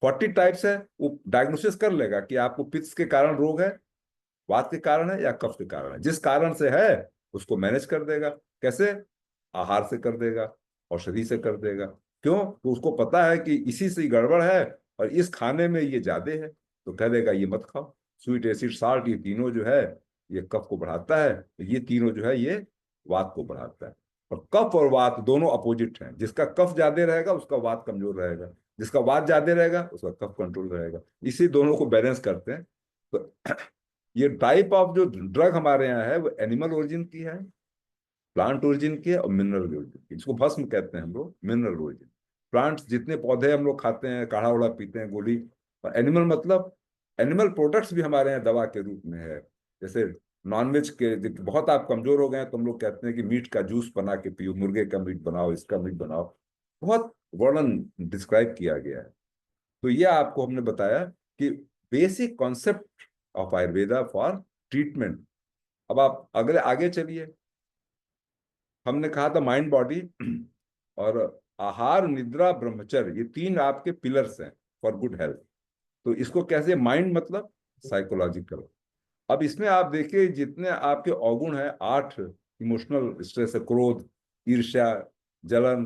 40 टाइप्स है, वो डायग्नोसिस कर लेगा कि आपको पित्त के कारण रोग है, वात के कारण है या कफ के कारण है। जिस कारण से है उसको मैनेज कर देगा। कैसे? आहार से कर देगा, औषधि से कर देगा। क्यों? तो उसको पता है कि इसी से गड़बड़ है और इस खाने में ये ज्यादा है, तो कह देगा ये मत खाओ। स्वीट, एसिड, साल्ट, ये तीनों जो है ये कफ को बढ़ाता है, ये तीनों जो है ये वात को बढ़ाता है। और कफ और वात दोनों अपोजिट हैं। जिसका कफ ज्यादा रहेगा उसका वात कमजोर रहेगा, जिसका वात ज्यादा रहेगा उसका कफ कंट्रोल रहेगा। इसी दोनों को बैलेंस करते हैं। तो ये टाइप ऑफ जो ड्रग हमारे यहाँ है वो एनिमल ओरिजिन की है, प्लांट ओरिजिन की है और मिनरल ओरिजिन की। इसको भस्म कहते हैं हम लोग, मिनरल ओरिजिन। प्लांट्स जितने पौधे हम लोग खाते हैं, काढ़ा उड़ा पीते हैं, गोली। और एनिमल मतलब एनिमल प्रोडक्ट्स भी हमारे यहाँ दवा के रूप में है। जैसे नॉनवेज के बहुत आप कमजोर हो गए हैं तो हम लोग कहते हैं कि मीट का जूस बना के पियो, मुर्गे का मीट बनाओ, इसका मीट बनाओ। बहुत वर्णन डिस्क्राइब किया गया है। तो ये आपको हमने बताया कि basic concept of Ayurveda for treatment. अब आप अगले आगे चलिए। हमने कहा था माइंड बॉडी और आहार, निद्रा, ब्रह्मचर्य, ये 3 आपके पिलर्स हैं फॉर गुड हेल्थ। तो इसको कैसे? माइंड मतलब साइकोलॉजिकल। अब इसमें आप देखिए जितने आपके अवगुण हैं, 8 इमोशनल स्ट्रेस है, क्रोध, ईर्ष्या, जलन,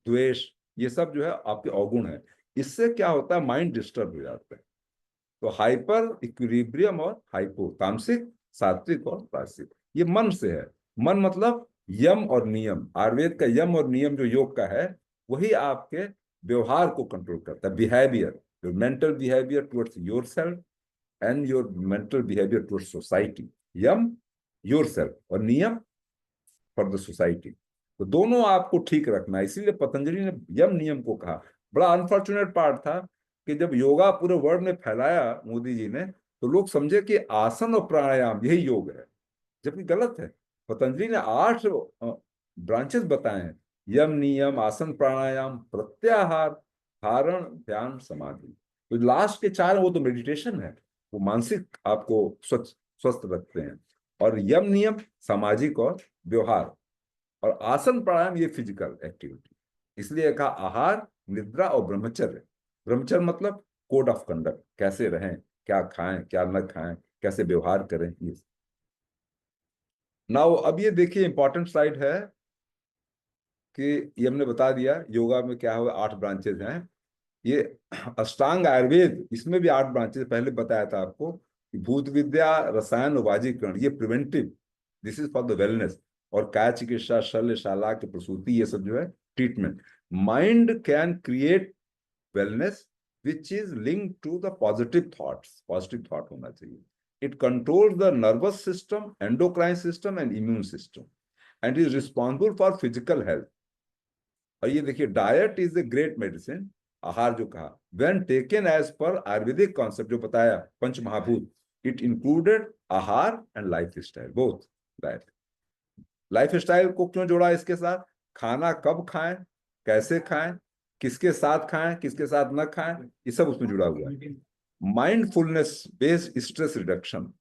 द्वेष, ये सब जो है आपके अवगुण है। इससे क्या होता है? माइंड डिस्टर्ब हो जाता है। तो हाइपर, इक्विलिब्रियम और हाइपो, तामसिक, सात्विक और राजसिक, ये मन से है। मन मतलब यम और नियम। आयुर्वेद का यम और नियम जो योग का है वही आपके व्यवहार को कंट्रोल करता है। Behaviour, your mental behaviour towards your self and your mental behaviour towards society. यम योर सेल्फ और नियम फॉर द सोसाइटी। तो दोनों आपको ठीक रखना है। इसीलिए पतंजलि ने यम नियम को कहा। बड़ा अनफॉर्चुनेट पार्ट था कि जब योगा पूरे वर्ल्ड में फैलाया मोदी जी ने, तो लोग समझे कि आसन और प्राणायाम यही योग है, जबकि गलत है। पतंजलि ने 8 ब्रांचेस बताए हैं, यम, नियम, आसन, प्राणायाम, प्रत्याहार, धारण, ध्यान, समाधि। तो लास्ट के 4 वो तो मेडिटेशन है, वो मानसिक आपको स्वस्थ रखते हैं। और यम नियम सामाजिक और व्यवहार, और आसन प्राणायाम ये फिजिकल एक्टिविटी। इसलिए कहा आहार, निद्रा और ब्रह्मचर्य। ब्रह्मचर्य मतलब कोड ऑफ कंडक्ट, कैसे रहें, क्या खाएं क्या न खाएं, कैसे व्यवहार करें। ये नाउ अब ये देखिए इंपॉर्टेंट स्लाइड है कि ये हमने बता दिया योगा में क्या हुआ, 8 ब्रांचेस हैं। ये अष्टांग आयुर्वेद, इसमें भी 8 ब्रांचेस पहले बताया था आपको कि भूत विद्या, रसायन, वाजीकरण, ये preventive, this is for the wellness. और काय चिकित्सा, शल्यशाला के प्रसूति, ये सब जो है treatment. Mind can create wellness which is linked to the positive thoughts. Positive thought होना चाहिए। It controls the nervous system, endocrine system and immune system and is responsible for physical health. और ये देखिए diet is a great medicine. आहार जो कहा, when taken as per Ayurvedic concept जो बताया पंच महाभूत, इट इंक्लूडेड आहार and life style, both diet. Life style को क्यों जोड़ा इसके साथ? खाना कब खाएं, कैसे खाएं, किसके साथ खाएं, किसके साथ न खाएं, ये सब उसमें जुड़ा हुआ है। Mindfulness based stress reduction,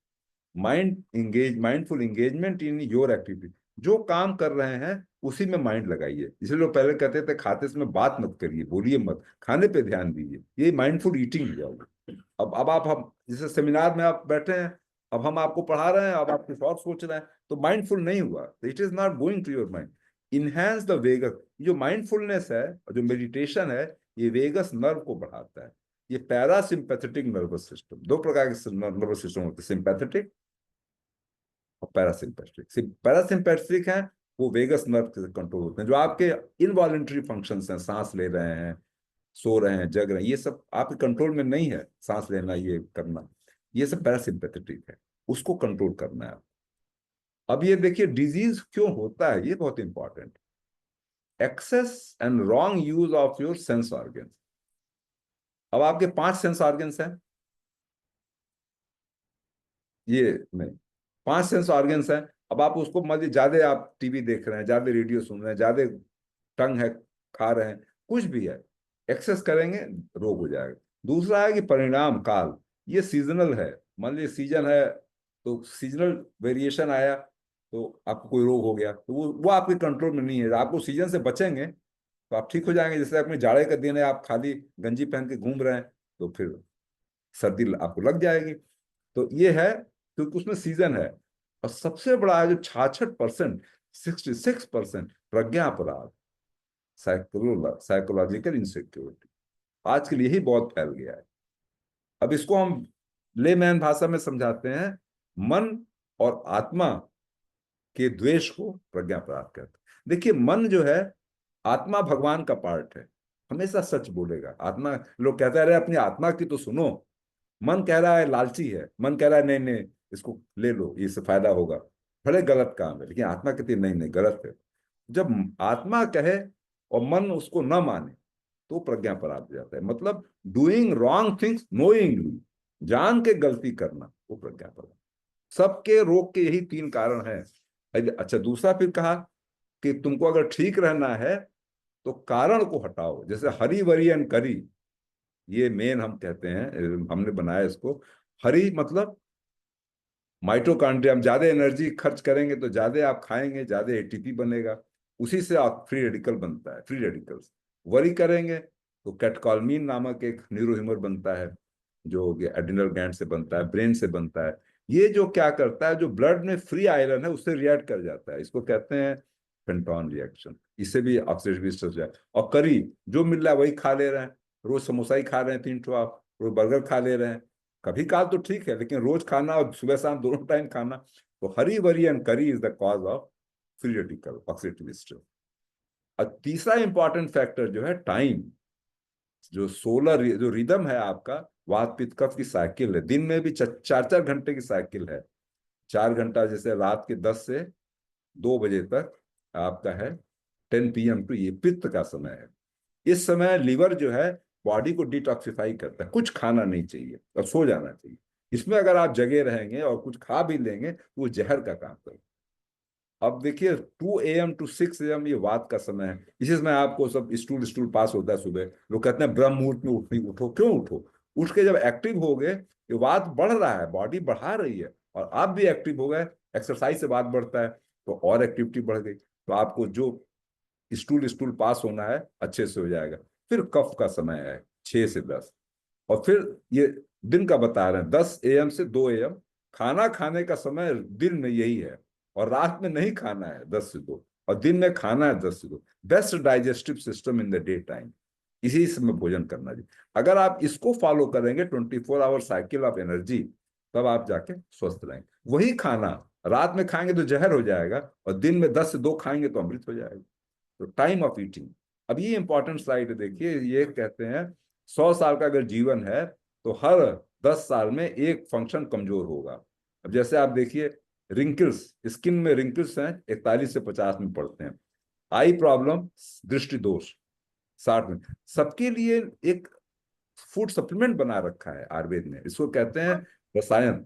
mindful engagement in your activity. जो काम कर रहे हैं उसी में माइंड लगाइए। इसलिए लोग पहले कहते थे खाते समय बात मत करिए, बोलिए मत, खाने पे ध्यान दीजिए। ये माइंडफुल ईटिंग हो जाओगे। अब आप, हम जैसे सेमिनार में आप बैठे हैं, अब हम आपको पढ़ा रहे हैं, अब आप कुछ और सोच रहे हैं, तो माइंडफुल नहीं हुआ, it is not going to your mind. Enhance the vagus, जो माइंडफुलनेस है और जो मेडिटेशन है, ये वेगस नर्व को बढ़ाता है। ये पैरासिम्पैथेटिक नर्वस सिस्टम, 2 प्रकार के नर्वस सिस्टम होते हैं, सिंपैथेटिक और पैरासिम्पैथेटिक। पैरासिम्पैथेटिक है वो वेगस नर्व से कंट्रोल होते हैं, जो आपके इनवॉलेंटरी फंक्शंस हैं, सांस ले रहे हैं, सो रहे हैं, जग रहे हैं, ये सब आपके कंट्रोल में नहीं है। सांस लेना, ये करना, ये सब पैरासिम्पैथेटिक है, उसको कंट्रोल करना है। अब ये देखिए डिजीज क्यों होता है, ये बहुत important. Excess and wrong use of your sense organ. अब आपके 5 सेंस ऑर्गन्स हैं, ये नहीं, 5 सेंस ऑर्गन्स हैं। अब आप उसको मान लीजिए ज्यादा आप टीवी देख रहे हैं, ज्यादा रेडियो सुन रहे हैं, ज्यादा टंग है खा रहे हैं, कुछ भी है, एक्सेस करेंगे रोग हो जाएगा। दूसरा है कि परिणाम काल, ये सीजनल है। मान लीजिए सीजन है तो सीजनल वेरिएशन आया तो आपको कोई रोग हो गया, तो वो आपके कंट्रोल में नहीं है। आपको सीजन से बचेंगे तो आप ठीक हो जाएंगे। जैसे अपने जाड़े का दिन है, आप खाली गंजी पहन के घूम रहे हैं तो फिर सर्दी आपको लग जाएगी। तो ये है क्योंकि उसमें सीजन है। और सबसे बड़ा है जो 66%, 66% प्रज्ञा अपराध, साइकोलॉजिकल इंसिक्योरिटी, आजकल यही बहुत फैल गया है। अब इसको हम लेमैन भाषा में समझाते हैं, मन और आत्मा के द्वेष को प्रज्ञा अपराध कहते हैं। देखिए मन जो है, आत्मा भगवान का पार्ट है, हमेशा सच बोलेगा। आत्मा, लोग कहते हैं अरे अपनी आत्मा की तो सुनो। मन कह रहा है लालची है, मन कह रहा है नहीं नहीं इसको ले लो, इससे फायदा होगा, भले गलत काम है, लेकिन आत्मा कहती है नहीं नहीं गलत है। जब आत्मा कहे और मन उसको न माने तो प्रज्ञा अपराध हो जाता है। मतलब डूइंग रॉन्ग थिंग्स नोइंगली, जान के गलती करना, वो प्रज्ञा अपराध। सबके रोग के यही 3 कारण है। अच्छा, दूसरा फिर कहा कि तुमको अगर ठीक रहना है तो कारण को हटाओ। जैसे हरी वरी एंड करी, ये मेन हम कहते हैं, हमने बनाया इसको। हरी मतलब माइटोकॉन्ड्रिया, हम ज्यादा एनर्जी खर्च करेंगे तो ज्यादा आप खाएंगे, ज्यादा एटीपी बनेगा, उसी से आप फ्री रेडिकल बनता है, फ्री रेडिकल्स। वरी करेंगे तो कैटकॉलमीन नामक एक न्यूरोह्यूमर बनता है जो एड्रिनल ग्लैंड से बनता है, ब्रेन से बनता है। ये जो क्या करता है, जो ब्लड में फ्री आयरन है उससे रिएक्ट कर जाता है, इसको कहते हैं पेंटॉन रिएक्शन। इससे भी ऑक्सीडेटिव स्ट्रेस हो जाए। और करी जो मिल रहा है वही खा ले रहे हैं, रोज समोसा ही खा रहे हैं 3 ठो, आप रोज बर्गर खा ले रहे हैं, कभी काल तो ठीक है, लेकिन रोज खाना और सुबह शाम दोनों टाइम खाना। तो हरी वरी एंड करी is the cause of free radical oxidative stress. और तीसरा इंपॉर्टेंट फैक्टर जो है टाइम, जो सोलर जो रिदम है आपका, वात पित्त कफ की साइकिल है, दिन में भी 4-4 घंटे की साइकिल है। 4 घंटा जैसे रात के 10 से 2 बजे तक आपका है, 10 PM टू, ये पित्त का समय है। इस समय लीवर जो है बॉडी को डिटॉक्सिफाई करता है, कुछ खाना नहीं चाहिए और सो जाना चाहिए। इसमें अगर आप जगे रहेंगे और कुछ खा भी लेंगे तो वो जहर का काम करेगा। अब देखिए 2 AM टू 6 AM ये वात का समय है। इसी समय आपको सब स्टूल स्टूल पास होता है सुबह। लोग कहते हैं ब्रह्म मुहूर्त में उठो, क्यों उठो? उठ के जब एक्टिव हो गए, ये वात बढ़ रहा है, बॉडी बढ़ा रही है, और आप भी एक्टिव हो गए, एक्सरसाइज से वात बढ़ता है तो और एक्टिविटी बढ़ गई, तो आपको जो स्टूल स्टूल पास होना है अच्छे से हो जाएगा। फिर कफ का समय है 6 से 10, और फिर ये दिन का बता रहे हैं 10 AM से 2 AM। खाना खाने का समय दिन में यही है, और रात में नहीं खाना है 10 से 2, और दिन में खाना है 10 से 2। Best digestive system in the day time, इसी समय भोजन करना चाहिए। अगर आप इसको फॉलो करेंगे 24 आवर साइकिल ऑफ एनर्जी, तब आप जाके स्वस्थ रहेंगे। वही खाना रात में खाएंगे तो जहर हो जाएगा, और दिन में 10 से 2 खाएंगे तो अमृत हो जाएगा। तो टाइम ऑफ ईटिंग। अब ये इंपॉर्टेंट स्लाइड देखिए, ये कहते हैं 100 साल का अगर जीवन है तो हर 10 साल में एक फंक्शन कमजोर होगा। अब जैसे आप देखिए रिंकल्स, स्किन में रिंकल्स हैं 41 से 50 में पड़ते हैं। आई प्रॉब्लम, दृष्टि दोष 60 में। सबके लिए एक फूड सप्लीमेंट बना रखा है आयुर्वेद ने, इसको कहते हैं रसायन।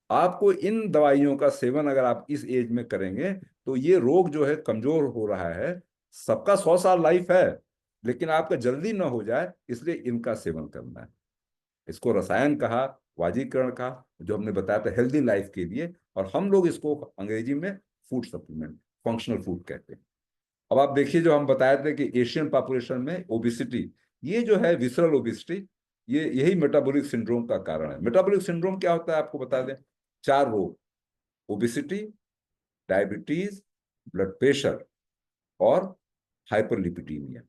आपको इन दवाइयों का सेवन अगर आप इस एज में करेंगे तो ये रोग जो है कमजोर हो रहा है। सबका 100 साल लाइफ है, लेकिन आपका जल्दी ना हो जाए इसलिए इनका सेवन करना है। इसको रसायन कहा, वाजीकरण कहा, जो हमने बताया था हेल्दी लाइफ के लिए, और हम लोग इसको अंग्रेजी में फूड सप्लीमेंट, फंक्शनल फूड कहते हैं। अब आप देखिए जो हम बताए थे कि एशियन पॉपुलेशन में ओबिसिटी, ये जो है विसरल ओबिसिटी, ये यही मेटाबॉलिक सिंड्रोम का कारण है। मेटाबॉलिक सिंड्रोम क्या होता है आपको बता दें, 4 रोग, ओबिसिटी, डायबिटीज, ब्लड प्रेशर और हाइपरलिपिडीमिया।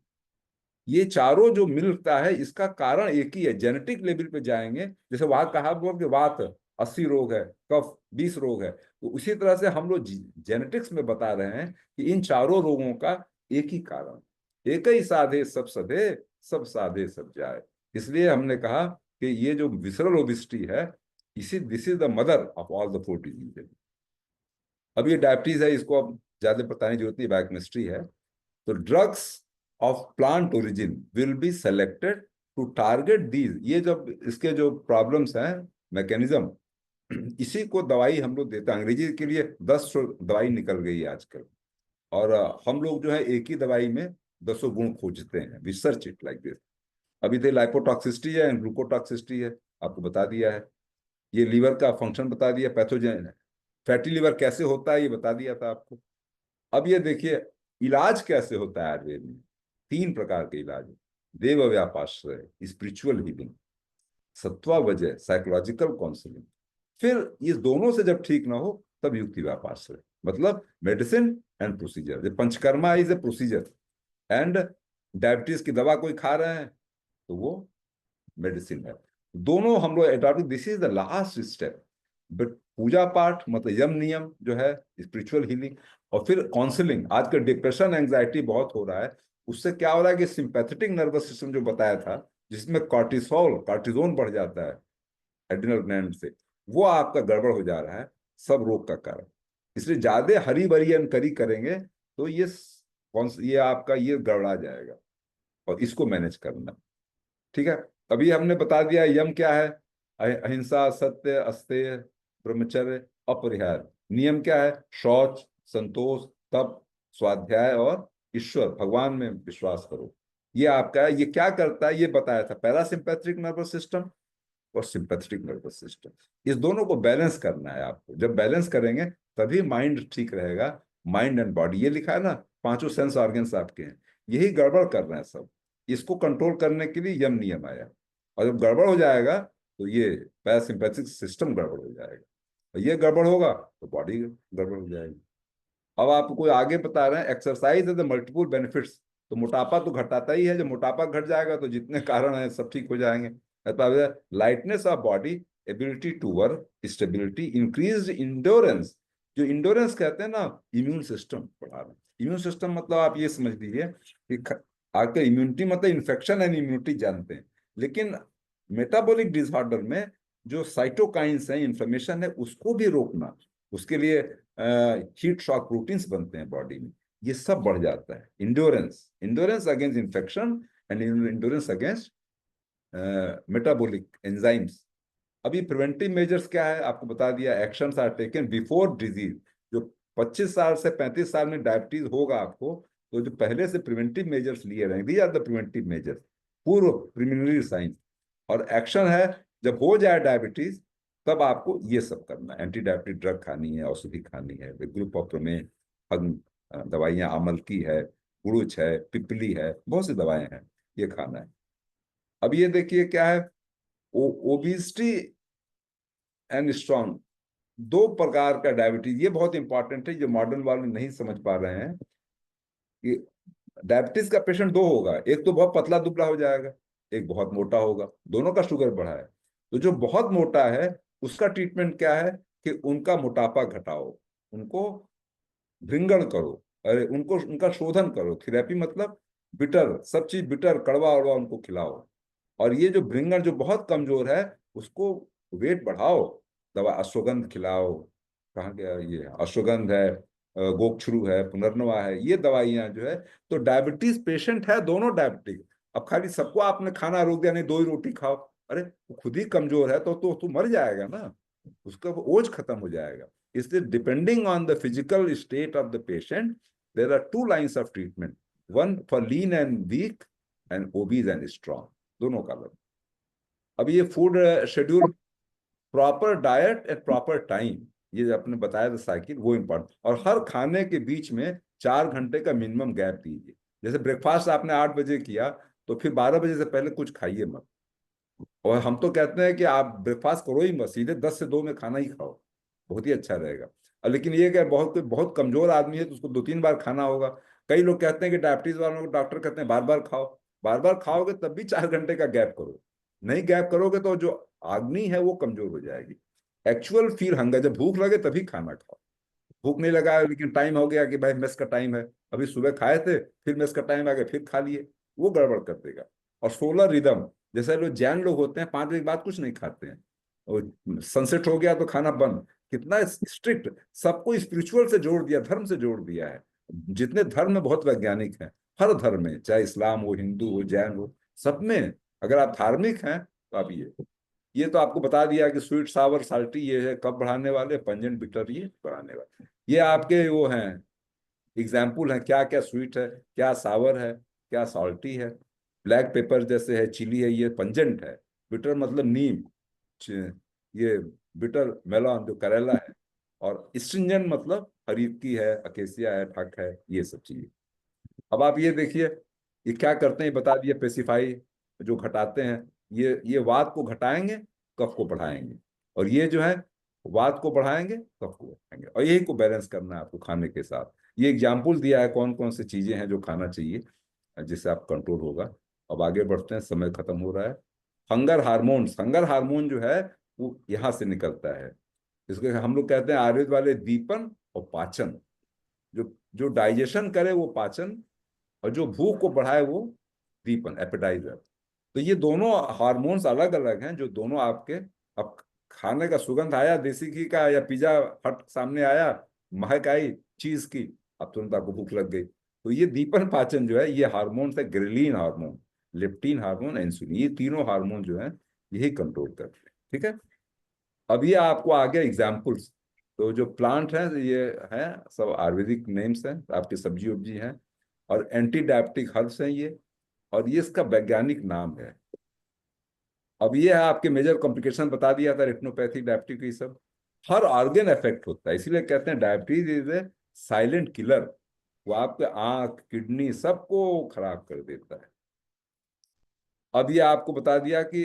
ये चारों जो मिलता है इसका कारण एक ही है। जेनेटिक लेवल पे जाएंगे, जैसे वहां कहा कि वात 80 रोग है, कफ 20 रोग है, तो उसी तरह से हम लोग जेनेटिक्स में बता रहे हैं कि इन चारों रोगों का एक ही कारण, एक ही साधे सब सधे, सब साधे सब जाए। इसलिए हमने कहा कि ये जो विसरल ओबिसिटी है, इसी this is the mother of all the 4 diseases. अब ये डायबिटीज है, इसको अब ज्यादा बताने की जरूरत नहीं, बायोकेमिस्ट्री है। तो drugs of plant origin will be selected to target these, ये जब इसके जो प्रॉब्लम्स हैं, मैकेनिज्म, इसी को दवाई हम लोग देते हैं। अंग्रेजी के लिए 10 दवाई निकल गई है आजकल, और हम लोग जो है एक ही दवाई में 10 गुण खोजते हैं। Research it like this. अभी तो लाइपोटॉक्सिसिटी है, ग्लूकोटॉक्सिसिटी है, आपको बता दिया है। ये लीवर का फंक्शन बता दिया, पैथोजन है, फैटी लीवर कैसे होता है ये बता दिया था आपको। अब ये देखिए इलाज कैसे होता है आयुर्वेद में। 3 प्रकार के इलाज है। देव व्यापाश्रय स्पिरिचुअल हीलिंग, सत्वा वजह साइकोलॉजिकल काउंसलिंग, फिर ये दोनों से जब ठीक ना हो तब युक्ति व्यापाश्रय, मतलब मेडिसिन एंड प्रोसीजर। जब panchakarma is a procedure and diabetes की दवा कोई खा रहे हैं तो वो मेडिसिन है। दोनों हम लोग adopt, this is the last step. But puja पाठ मतलब यम नियम जो है स्पिरिचुअल हीलिंग, और फिर काउंसलिंग। आजकल डिप्रेशन एंजाइटी बहुत हो रहा है, उससे क्या हो रहा है कि सिंपैथेटिक नर्वस सिस्टम जो बताया था, जिसमें कार्टिजोन बढ़ जाता है एड्रिनल ग्लैंड से, वो आपका गड़बड़ हो जा रहा है, सब रोग का कारण। इसलिए ज्यादा हरी बरी करी करेंगे तो ये आपका ये गड़बड़ा जाएगा, और इसको मैनेज करना। ठीक है, अभी हमने बता दिया यम क्या है। अहिंसा, सत्य, अस्तेय, ब्रह्मचर्य, अपरिहार। नियम क्या है? शौच, संतोष, तप, स्वाध्याय और ईश्वर भगवान में विश्वास करो। ये आपका है। ये क्या करता है ये बताया था, पैरासिम्पैथिक नर्वस सिस्टम और सिंपैथेटिक नर्वस सिस्टम। इस दोनों को बैलेंस करना है आपको। जब बैलेंस करेंगे तभी माइंड ठीक रहेगा। माइंड एंड बॉडी, ये लिखा है ना, 5 सेंस ऑर्गन्स आपके हैं, यही गड़बड़ कर रहे हैं सब। इसको कंट्रोल करने के लिए यम नियम आया, और जब गड़बड़ हो जाएगा तो ये पैरासिम्पैथिक सिस्टम गड़बड़ हो जाएगा, और ये गड़बड़ होगा तो बॉडी गड़बड़ हो जाएगी। अब आपको आगे बता रहे हैं एक्सरसाइज है द मल्टीपल बेनिफिट्स। तो मोटापा तो घटाता ही है, जब मोटापा घट जाएगा तो जितने कारण हैं सब ठीक हो जाएंगे। Lightness of body, ability to work, stability, increase endurance. जो इंडोरेंस कहते हैं ना, इम्यून सिस्टम बढ़ा रहे हैं। इम्यून सिस्टम मतलब आप ये समझ लीजिए कि आपका इम्यूनिटी मतलब इन्फेक्शन एंड इम्यूनिटी जानते हैं, लेकिन मेटाबॉलिक डिसऑर्डर में जो साइटोकाइंस है, इन्फ्लेमेशन है, उसको भी रोकना। उसके लिए हीट शॉक प्रोटीन्स बनते हैं बॉडी में, ये सब बढ़ जाता है। Endurance against infection and endurance against metabolic enzymes. अभी प्रिवेंटिव मेजर्स क्या है आपको बता दिया। Actions are taken before disease. जो 25 साल से 35 साल में डायबिटीज होगा आपको, तो जो पहले से प्रिवेंटिव मेजर्स लिए रहेंगे, these are the preventive measures, पूर्व प्रिलिमिनरी साइंस। और एक्शन है जब हो जाए डायबिटीज, तब आपको ये सब करना है। एंटी डायबिटिक ड्रग खानी है, औषधि खानी है, ग्रुप ऑफ में दवाइयाँ, अमल की है, गुड़ुच है, पिपली है, बहुत सी दवाएं हैं, ये खाना है। अब ये देखिए क्या है, ओबिसिटी एंड स्ट्रॉन्ग। 2 प्रकार का डायबिटीज, ये बहुत इंपॉर्टेंट है, जो मॉडर्न वाले नहीं समझ पा रहे हैं कि डायबिटीज का पेशेंट 2 होगा, एक तो बहुत पतला दुबला हो जाएगा, एक बहुत मोटा होगा, दोनों का शुगर बढ़ा है। तो जो बहुत मोटा है उसका ट्रीटमेंट क्या है कि उनका मोटापा घटाओ, उनको भृंगण करो, अरे उनको उनका शोधन करो। थेरेपी मतलब बिटर, सब चीज बिटर, कड़वा उड़वा उनको खिलाओ। और ये जो भृंगण जो बहुत कमजोर है उसको वेट बढ़ाओ, दवा अश्वगंध खिलाओ। कहाँ गया ये, अश्वगंध है, गोक्षरू है, पुनर्नवा है, ये दवाइयां जो है। तो डायबिटीज पेशेंट है, दोनों डायबिटिक। अब खाली सबको आपने खाना रोक दिया, नहीं 2 ही रोटी खाओ, अरे वो खुद ही कमजोर है तो मर जाएगा ना, उसका ओज खत्म हो जाएगा। इसलिए depending on the physical state of the patient there are 2 lines of treatment, one for lean and weak and obese and strong, दोनों का लग। अब ये food schedule, proper diet at proper time, ये आपने बताया था साइकिल, वो इम्पोर्टेंट। और हर खाने के बीच में 4 घंटे का मिनिमम गैप दीजिए। जैसे ब्रेकफास्ट आपने 8 बजे किया तो फिर 12 बजे से पहले कुछ खाइए मत। और हम तो कहते हैं कि आप ब्रेकफास्ट करो ही मत, सीधे 10 से 2 में खाना ही खाओ, बहुत ही अच्छा रहेगा। और लेकिन ये कि बहुत कमजोर आदमी है तो उसको 2-3 बार खाना होगा। कई लोग कहते हैं कि डायबिटीज वालों को डॉक्टर कहते हैं बार बार खाओ, बार बार खाओगे तब भी 4 घंटे का गैप करो। नहीं गैप करोगे तो जो अग्नि है वो कमजोर हो जाएगी। एक्चुअल फील हंगर, जब भूख लगे तभी खाना खाओ। भूख नहीं लगा लेकिन टाइम हो गया कि भाई मेस का टाइम है, अभी सुबह खाए थे फिर मेस का टाइम आ गया फिर खा लिए, वो गड़बड़ कर देगा। और सोलर रिदम, जैसे लोग जैन लोग होते हैं 5 बजे के बाद कुछ नहीं खाते हैं, और सनसेट हो गया तो खाना बंद। कितना स्ट्रिक्ट, सबको स्पिरिचुअल से जोड़ दिया, धर्म से जोड़ दिया है। जितने धर्म में बहुत वैज्ञानिक हैं, हर धर्म में, चाहे इस्लाम हो, हिंदू हो, जैन हो, सब में अगर आप धार्मिक हैं तो आप ये ये तो आपको बता दिया कि स्वीट सावर साल्टी ये है कब बढ़ाने वाले, पंजेंट बिटर ये बढ़ाने वाले। ये आपके वो हैं एग्जाम्पल है, क्या क्या स्वीट है, क्या सावर है, क्या सॉल्टी है। ब्लैक पेपर जैसे है, चिली है, ये पंजेंट है। बिटर मतलब नीम, ये बिटर मेलॉन जो करेला है। और स्ट्रिंजेंट मतलब हरीतकी है, अकेसिया है, ठक है, ये सब चीजें। अब आप ये देखिए, ये क्या करते हैं बता दिए, पेसिफाई जो घटाते हैं, ये वात को घटाएंगे, कफ को बढ़ाएंगे। और ये जो है वात को बढ़ाएंगे, कफ को बढ़ाएंगे, और यही को बैलेंस करना है आपको खाने के साथ। ये एग्जाम्पल दिया है कौन कौन सी चीजें हैं जो खाना चाहिए जिससे आप कंट्रोल होगा। अब आगे बढ़ते हैं, समय खत्म हो रहा है। हंगर हार्मोन जो है वो यहाँ से निकलता है। इसको हम लोग कहते हैं आयुर्वेद वाले दीपन और पाचन। जो जो डाइजेशन करे वो पाचन, और जो भूख को बढ़ाए वो दीपन, एपेटाइजर। तो ये दोनों हार्मोन्स अलग अलग हैं, जो दोनों आपके, अब खाने का सुगंध आया देसी घी का, या पिज्जा हट सामने आया, महक आई चीज की, अब तुरंत आपको भूख लग गई। तो ये दीपन पाचन जो है, ये हार्मोन है, ghrelin hormone, leptin hormone, insulin, ये तीनों हार्मोन जो है यही कंट्रोल करते हैं। ठीक है, अब ये आपको आगे एग्जाम्पल्स। तो जो प्लांट है ये है सब आयुर्वेदिक नेम्स हैं, आपकी सब्जी उब्जी हैं, और एंटी डायबिटिक हर्ब्स हैं ये, और ये इसका वैज्ञानिक नाम है। अब ये है आपके मेजर कॉम्प्लिकेशन बता दिया था, रेटिनोपैथी, डायबिटीज, ये सब हर ऑर्गन इफेक्ट होता है, इसीलिए कहते हैं diabetes is a silent killer. वो आपके आंख, किडनी सबको खराब कर देता है। अब ये आपको बता दिया कि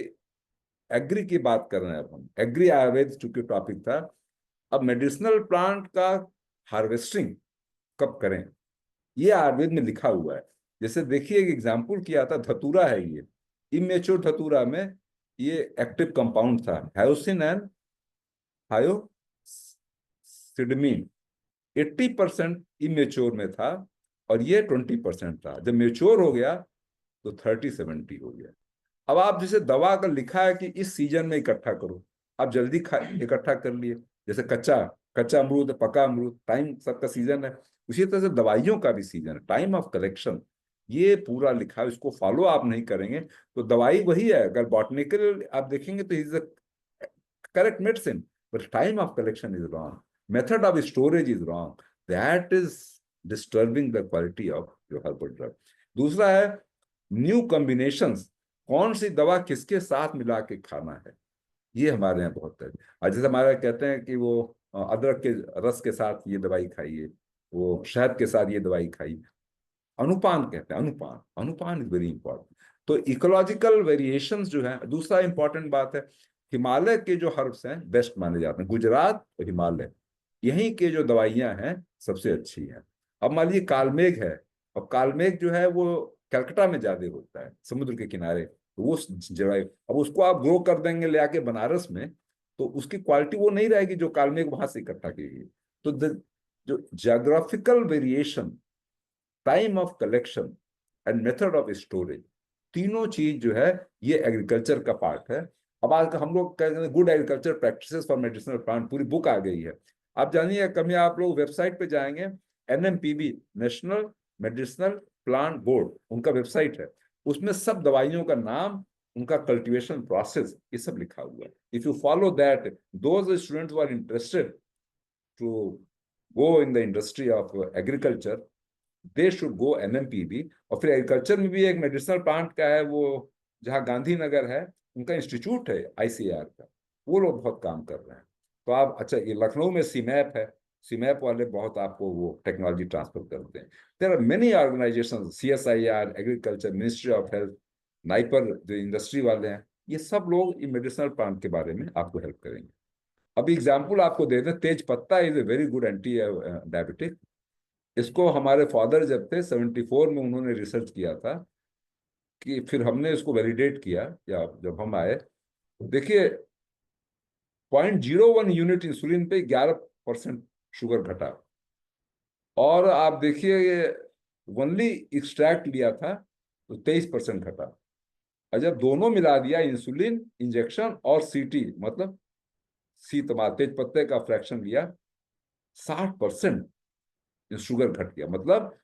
एग्री की बात कर रहे हैं, अब हम एग्री आयुर्वेद चूंकि टॉपिक था। अब मेडिसिनल प्लांट का हार्वेस्टिंग कब करें, ये आयुर्वेद में लिखा हुआ है। जैसे देखिए एक एग्जाम्पल किया था, धतूरा है ये, इमेच्योर धतूरा में ये एक्टिव कंपाउंड था हायोसिन एंड हायोसिडमीन। 80% इमेच्योर में था, और ये 20% था। जब मेच्योर हो गया तो 30-70 हो गया। अब आप जैसे दवा का लिखा है कि इस सीजन में इकट्ठा करो, आप जल्दी इकट्ठा कर लिए। जैसे कच्चा कच्चा अमरूद, पका अमरूद, टाइम सबका सीजन है। उसी तरह से दवाइयों का भी सीजन है, टाइम ऑफ कलेक्शन, ये पूरा लिखा है। इसको फॉलो आप नहीं करेंगे तो दवाई वही है, अगर बॉटनिकल आप देखेंगे तो is correct medicine, but time of collection is wrong, method of storage is wrong, that is disturbing the quality of your herbal drug. दूसरा है न्यू कॉम्बिनेशंस, कौन सी दवा किसके साथ मिला के खाना है, ये हमारे यहाँ बहुत है। और जैसे हमारे कहते हैं कि वो अदरक के रस के साथ ये दवाई खाइए, वो शहद के साथ ये दवाई खाइए। अनुपान कहते हैं, अनुपान, अनुपान इज वेरी इंपॉर्टेंट। तो इकोलॉजिकल वेरिएशंस जो है, दूसरा इंपॉर्टेंट बात है, हिमालय के जो हर्ब्स हैं बेस्ट माने जाते हैं, गुजरात और हिमालय, यहीं के जो दवाइयां हैं सबसे अच्छी हैं। अब मान लीजिए कालमेघ है, और कालमेघ जो है वो कलकत्ता में ज्यादा होता है, समुद्र के किनारे, तो वो जवाई, अब उसको आप ग्रो कर देंगे ले आके बनारस में, तो उसकी क्वालिटी वो नहीं रहेगी जो कालमेघ वहां से इकट्ठा की गई। तो जो geographical variation, time of collection and method of storage, तीनों चीज जो है ये एग्रीकल्चर का पार्ट है। अब आज हम लोग कहते हैं good agriculture practices for medicinal plant, पूरी बुक आ गई है। आप जानिए, कभी आप लोग वेबसाइट पे जाएंगे, NMPB, national medicinal plant board, उनका वेबसाइट है, उसमें सब दवाइयों का नाम, उनका कल्टीवेशन प्रोसेस, ये सब लिखा हुआ है। If you follow that, those students who are interested to go in the industry of agriculture, they should go NMPB। और फिर एग्रीकल्चर में भी एक मेडिसिनल प्लांट का है, वो जहाँ गांधीनगर है, उनका इंस्टीट्यूट है ICAR का, वो लोग बहुत काम कर रहे हैं। तो आप, अच्छा ये लखनऊ में सीमैप है, सीमैप वाले बहुत आपको वो टेक्नोलॉजी ट्रांसफर करते हैं। There are many organization, CSIR, agriculture, ministry of health, NIPER जो इंडस्ट्री वाले हैं, ये सब लोग इन मेडिसिनल प्लांट के बारे में आपको हेल्प करेंगे। अभी एग्जाम्पल आपको दे दें, तेज पत्ता is a very good anti diabetic. इसको हमारे फादर जब थे 74 में उन्होंने रिसर्च किया था, कि फिर हमने इसको वैलिडेट किया, या जब हम आए, देखिए 0.01 यूनिट इंसुलिन पे 11% शुगर घटा। और आप देखिए ये वनली एक्सट्रैक्ट लिया था तो 23% घटा। और जब दोनों मिला दिया, इंसुलिन इंजेक्शन और CT, मतलब तेज पत्ते का फ्रैक्शन लिया, 60% शुगर घट गया। मतलब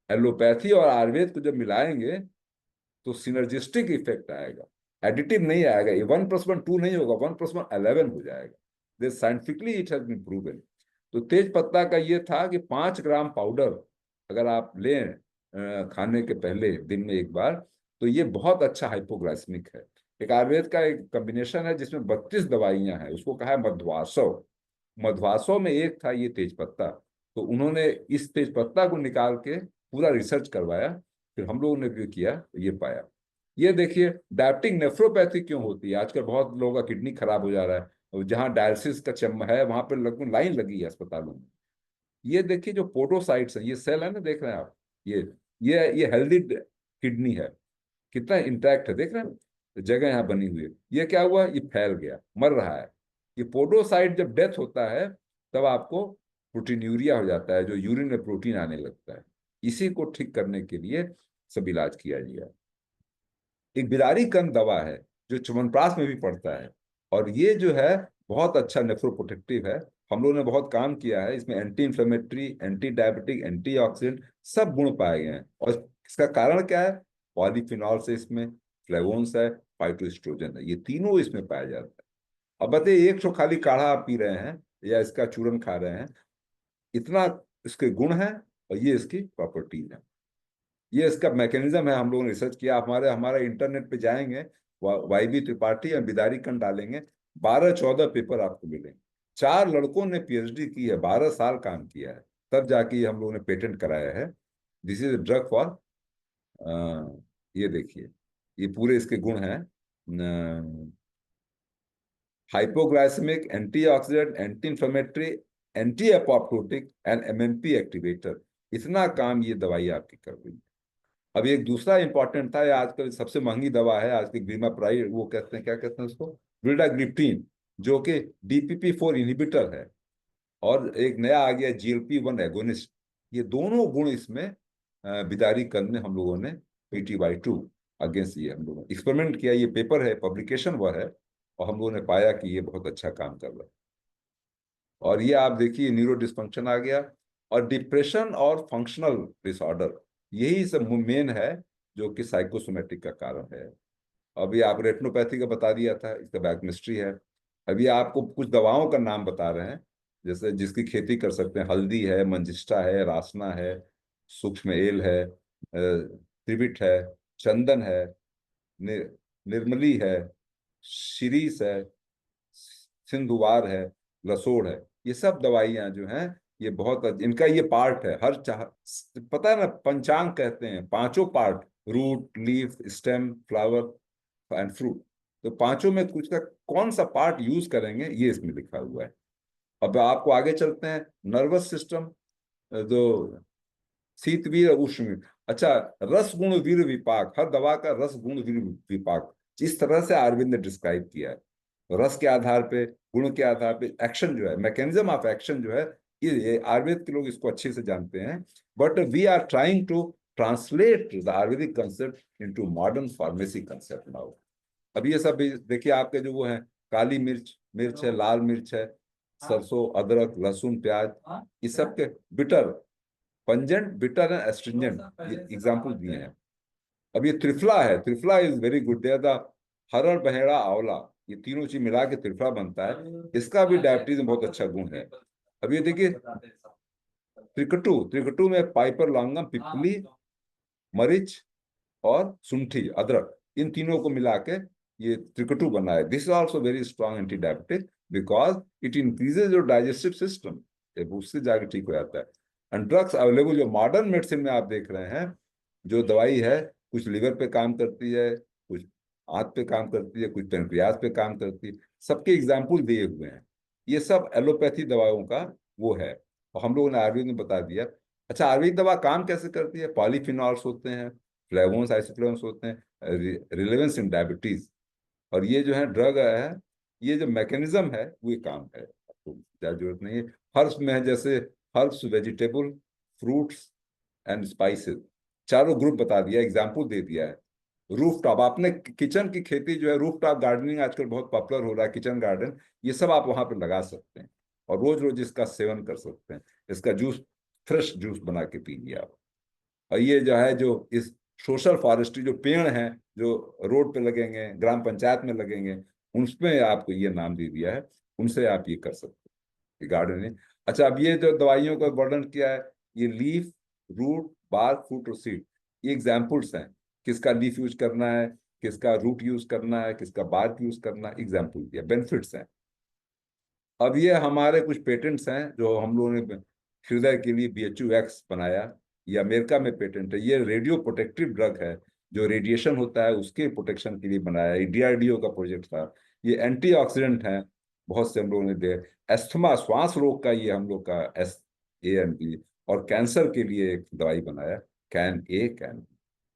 एलोपैथी और आयुर्वेद को जब मिलाएंगे तो सिनर्जिस्टिक इफेक्ट आएगा। एडिटिव नहीं आएगा, ये 1+1 2 नहीं होगा, 1+1 11 हो जाएगा। This scientifically it has been proven. तो तेज पत्ता का ये था कि 5 ग्राम पाउडर अगर आप लें खाने के पहले दिन में एक बार, तो ये बहुत अच्छा हाइपोग्लाइसेमिक है। एक आयुर्वेद का एक कॉम्बिनेशन है जिसमें 32 दवाइयां हैं, उसको कहा है मध्वासव। मध्वासव में एक था ये तेज पत्ता। तो उन्होंने इस तेज पत्ता को निकाल के पूरा रिसर्च करवाया, फिर हम लोगों ने भी किया, ये पाया। ये देखिए डायबिटिक नेफ्रोपैथी क्यों होती है, आजकल बहुत लोगों का किडनी खराब हो जा रहा है, और जहाँ डायलिसिस का चम है वहां पर लाइन लगी है अस्पतालों में। ये देखिए जो पोडोसाइट्स हैं, ये सेल है ना, देख रहे हैं आप, ये हेल्दी किडनी है, कितना इंटैक्ट है, देख रहे हैं जगह यहाँ बनी हुई है। ये क्या हुआ, ये फैल गया, मर रहा है। ये पोडोसाइट जब डेथ होता है तब आपको प्रोटीनूरिया हो जाता है, जो यूरिन में प्रोटीन आने लगता है। इसी को ठीक करने के लिए सब इलाज किया गया। एक बिलारी कंद दवा है जो च्यवनप्राश में भी पड़ता है, और ये जो है बहुत अच्छा नेफ्रोप्रोटेक्टिव है। हम लोगों ने बहुत काम किया है इसमें, anti inflammatory, anti diabetic, antioxidant सब गुण पाए गए हैं। और इसका कारण क्या है, पॉलीफिनॉल से इसमें, फ्लेवोन्स है, फाइटोएस्ट्रोजन है, ये तीनों इसमें पाया जाता है। अब बताइए, एक सौ खाली काढ़ा आप पी रहे हैं या इसका चूरन खा रहे हैं, इतना इसके गुण है और ये इसकी प्रॉपर्टीज है। ये इसका मैकेनिज्म है, हम लोगों ने रिसर्च किया। हमारे हमारा इंटरनेट पे जाएंगे, वाईबी त्रिपाठी या बिदारी कंड डालेंगे, 12-14 पेपर आपको मिलेंगे। 4 लड़कों ने पीएचडी की है, 12 साल काम किया है, तब जाके हम लोगों ने पेटेंट कराया है। दिस इज ड्रग फॉर, ये देखिए ये पूरे इसके गुण हैं, hypoglycemic, antioxidant, anti inflammatory, anti apoptotic and MMP activator. इतना काम ये दवाई आपकी कर रही है। अब एक दूसरा इंपॉर्टेंट था, ये आजकल सबसे महंगी दवा है आज की, ग्रीमा प्राइड, वो कहते हैं, क्या कहते हैं उसको, विल्डाग्लिप्टिन, जो कि DPP4 इनहिबिटर है। और एक नया आ गया GLP-1 एगोनिस्ट। ये दोनों गुण इसमें बिदारी कंद में हम लोगों ने PTY2 अगेंस्ट, ये हम लोगों ने एक्सपेरिमेंट किया, ये पेपर है, पब्लिकेशन वह है, और हम लोगों ने पाया कि ये बहुत अच्छा काम कर रहा है। और ये आप देखिए न्यूरो डिस्फंक्शन आ गया, और डिप्रेशन और फंक्शनल डिसऑर्डर, यही सब मेन है जो कि साइकोसोमेटिक का कारण है। अभी आप रेटिनोपैथी का बता दिया था, इसका बायोकेमिस्ट्री है। अभी आपको कुछ दवाओं का नाम बता रहे हैं, जैसे जिसकी खेती कर सकते हैं, हल्दी है, मंजिष्ठा है, रासना है, सूक्ष्म एल है, त्रिविट है, चंदन है, निर्मली है, शिरीष है, सिंधुवार है, लसोड़ है। ये सब दवाइयां जो हैं, ये बहुत इनका ये पार्ट है, हर पता है ना, पंचांग कहते हैं, पांचों part, root, leaf, stem, flower and fruit. तो पांचों में कुछ का कौन सा पार्ट यूज करेंगे, ये इसमें लिखा हुआ है। अब आपको आगे चलते हैं, नर्वस सिस्टम, जो शीत वीर और उष्ण वीर। अच्छा, रस गुण वीर विपाक, हर दवा का रस गुण वीर विपाक इस तरह से अरविंद ने डिस्क्राइब किया है। रस के आधार पे, गुण के आधार पे, एक्शन जो है, मैकेनिज्म ऑफ एक्शन जो है, ये आयुर्वेद के लोग इसको अच्छे से जानते हैं। But we are trying to translate the Ayurvedic concept into modern pharmacy concept now. अब ये सब देखिए आपके जो वो है, काली मिर्च, मिर्च है, लाल मिर्च है, सरसों, अदरक, लहसुन, प्याज, ये सब के bitter, pungent, bitter and astringent, ये एग्जाम्पल दिए हैं। अब ये त्रिफला है, triphala is very good, they the harad, baheda, amla, ये तीनों चीज मिला के त्रिफला बनता है, इसका भी डायबिटीज में बहुत अच्छा गुण है। अब ये देखिए त्रिकटु, त्रिकटु में पाइपर, लौंगम, पिपली, मरीच और सुंठी, अदरक, इन तीनों को मिला के ये त्रिकटु बना है। This is also very strong anti diabetic because it increases your digestive system, उससे जाके ठीक हो जाता है। एंड ड्रग्स अवेलेबल जो मॉडर्न मेडिसिन में आप देख रहे हैं, जो दवाई है, कुछ लिवर पे काम करती है, कुछ आंत पे काम करती है, कुछ पेनक्रियास पे काम करती है, सबके एग्जाम्पल दिए हुए हैं। ये सब एलोपैथी दवाओं का वो है, और हम लोगों ने आयुर्वेद में बता दिया। अच्छा, आयुर्वेदिक दवा काम कैसे करती है, पॉलीफिनॉल्स होते हैं, फ्लेवोन्स, आइसोफ्लेवोन्स होते हैं, रिलेवेंस इन डायबिटीज। और ये जो है ड्रग है, ये जो मैकेनिज्म है वो ये काम है, आपको ज्यादा जरूरत नहीं है। हर्ब्स में है, जैसे herbs, vegetable, fruits and spices, चारों ग्रुप बता दिया, एग्जाम्पल दे दिया है। रूफ टॉप, आपने किचन की खेती जो है, रूफ टॉप गार्डनिंग आजकल बहुत पॉपुलर हो रहा है, किचन गार्डन, ये सब आप वहां पर लगा सकते हैं, और रोज रोज इसका सेवन कर सकते हैं। इसका जूस, फ्रेश जूस बना के पीजिए आप। और ये जो है, जो इस सोशल फॉरेस्ट्री, जो पेड़ हैं जो रोड पे लगेंगे, ग्राम पंचायत में लगेंगे, उनमें आपको ये नाम दे दिया है, उनसे आप ये कर सकते हैं गार्डनिंग। अच्छा, अब ये जो दवाइयों का वर्णन किया है, ये लीफ, रूट, बार्क, फ्रूट और सीड, ये एग्जाम्पल्स हैं। किसका लीफ यूज करना है, किसका रूट यूज करना है, किसका बार्क यूज करना है, एग्जाम्पल दिया, बेनिफिट्स हैं। अब ये हमारे कुछ पेटेंट्स हैं जो हम लोगों ने हृदय के लिए BHUX बनाया, ये अमेरिका में पेटेंट है। ये रेडियो प्रोटेक्टिव ड्रग है, जो रेडिएशन होता है उसके प्रोटेक्शन के लिए बनाया है, DRDO का प्रोजेक्ट था। ये एंटीऑक्सीडेंट है, बहुत से हम लोगों ने दे, अस्थमा, श्वास रोग का ये हम लोग का SANP, और कैंसर के लिए एक दवाई बनाया, CAN-A, CAN।